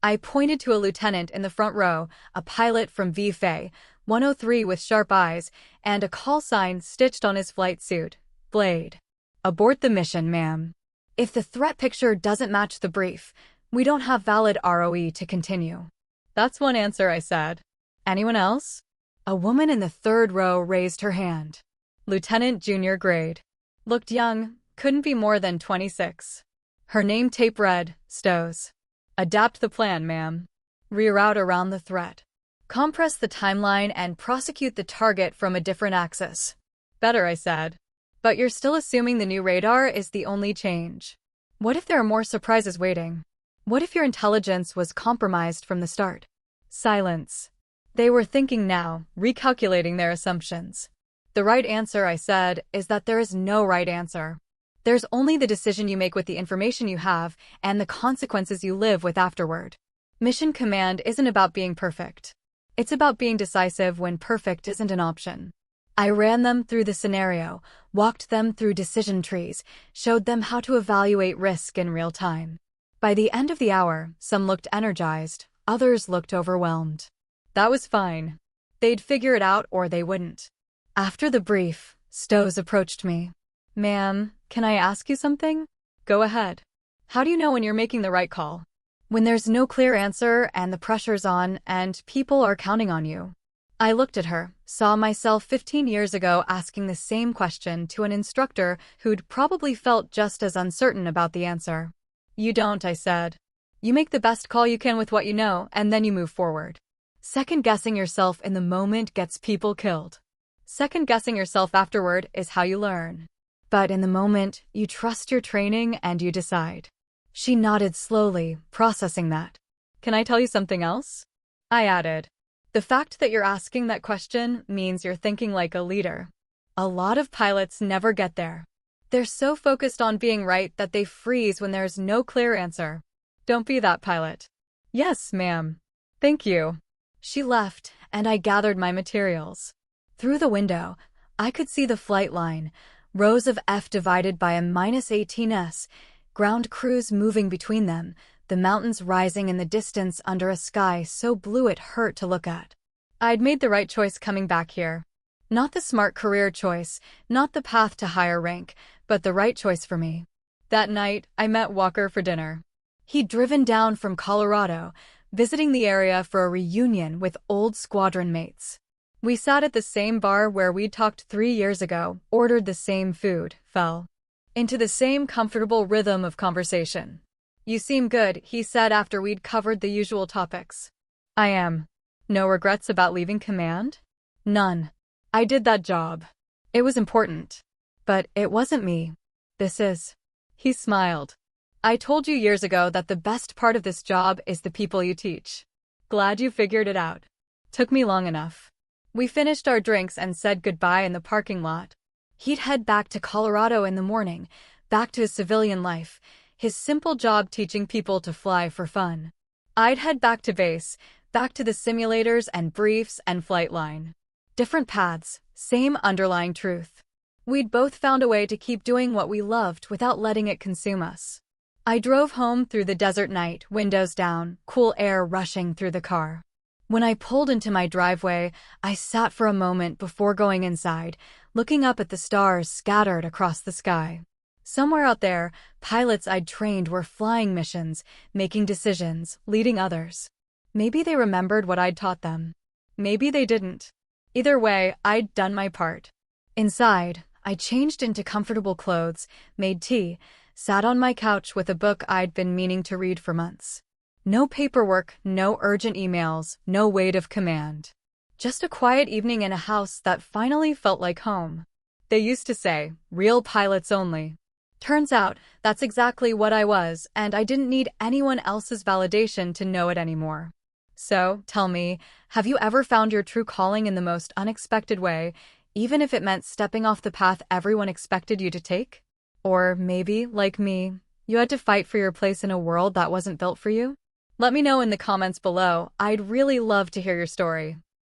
I pointed to a lieutenant in the front row, a pilot from VFA 103 with sharp eyes, and a call sign stitched on his flight suit. Blade. Abort the mission, ma'am. If the threat picture doesn't match the brief, we don't have valid ROE to continue. That's one answer, I said. Anyone else? A woman in the third row raised her hand. Lieutenant junior grade. Looked young, couldn't be more than 26. Her name tape read, Stows. Adapt the plan, ma'am. Reroute around the threat. Compress the timeline and prosecute the target from a different axis. Better, I said. But you're still assuming the new radar is the only change. What if there are more surprises waiting? What if your intelligence was compromised from the start? Silence. They were thinking now, recalculating their assumptions. The right answer, I said, is that there is no right answer. There's only the decision you make with the information you have and the consequences you live with afterward. Mission command isn't about being perfect. It's about being decisive when perfect isn't an option. I ran them through the scenario, walked them through decision trees, showed them how to evaluate risk in real time. By the end of the hour, some looked energized, others looked overwhelmed. That was fine. They'd figure it out or they wouldn't. After the brief, Stows approached me. Ma'am, can I ask you something? Go ahead. How do you know when you're making the right call? When there's no clear answer and the pressure's on and people are counting on you. I looked at her, saw myself 15 years ago asking the same question to an instructor who'd probably felt just as uncertain about the answer. You don't, I said. You make the best call you can with what you know, and then you move forward. Second-guessing yourself in the moment gets people killed. Second-guessing yourself afterward is how you learn. But in the moment, you trust your training and you decide. She nodded slowly, processing that. Can I tell you something else? I added. The fact that you're asking that question means you're thinking like a leader. A lot of pilots never get there. They're so focused on being right that they freeze when there's no clear answer. Don't be that pilot. Yes, ma'am. Thank you. She left, and I gathered my materials. Through the window, I could see the flight line, rows of F divided by a -18s, ground crews moving between them, the mountains rising in the distance under a sky so blue it hurt to look at. I'd made the right choice coming back here. Not the smart career choice, not the path to higher rank, but the right choice for me. That night, I met Walker for dinner. He'd driven down from Colorado, visiting the area for a reunion with old squadron mates. We sat at the same bar where we'd talked 3 years ago, ordered the same food, fell into the same comfortable rhythm of conversation. You seem good, he said after we'd covered the usual topics. I am. No regrets about leaving command? None. I did that job. It was important. But it wasn't me. This is. He smiled. I told you years ago that the best part of this job is the people you teach. Glad you figured it out. Took me long enough. We finished our drinks and said goodbye in the parking lot. He'd head back to Colorado in the morning, back to his civilian life, his simple job teaching people to fly for fun. I'd head back to base, back to the simulators and briefs and flight line. Different paths, same underlying truth. We'd both found a way to keep doing what we loved without letting it consume us. I drove home through the desert night, windows down, cool air rushing through the car. When I pulled into my driveway, I sat for a moment before going inside, looking up at the stars scattered across the sky. Somewhere out there, pilots I'd trained were flying missions, making decisions, leading others. Maybe they remembered what I'd taught them. Maybe they didn't. Either way, I'd done my part. Inside, I changed into comfortable clothes, made tea, sat on my couch with a book I'd been meaning to read for months. No paperwork, no urgent emails, no weight of command. Just a quiet evening in a house that finally felt like home. They used to say, real pilots only. Turns out, that's exactly what I was, and I didn't need anyone else's validation to know it anymore. So, tell me, have you ever found your true calling in the most unexpected way, even if it meant stepping off the path everyone expected you to take? Or maybe, like me, you had to fight for your place in a world that wasn't built for you? Let me know in the comments below. I'd really love to hear your story.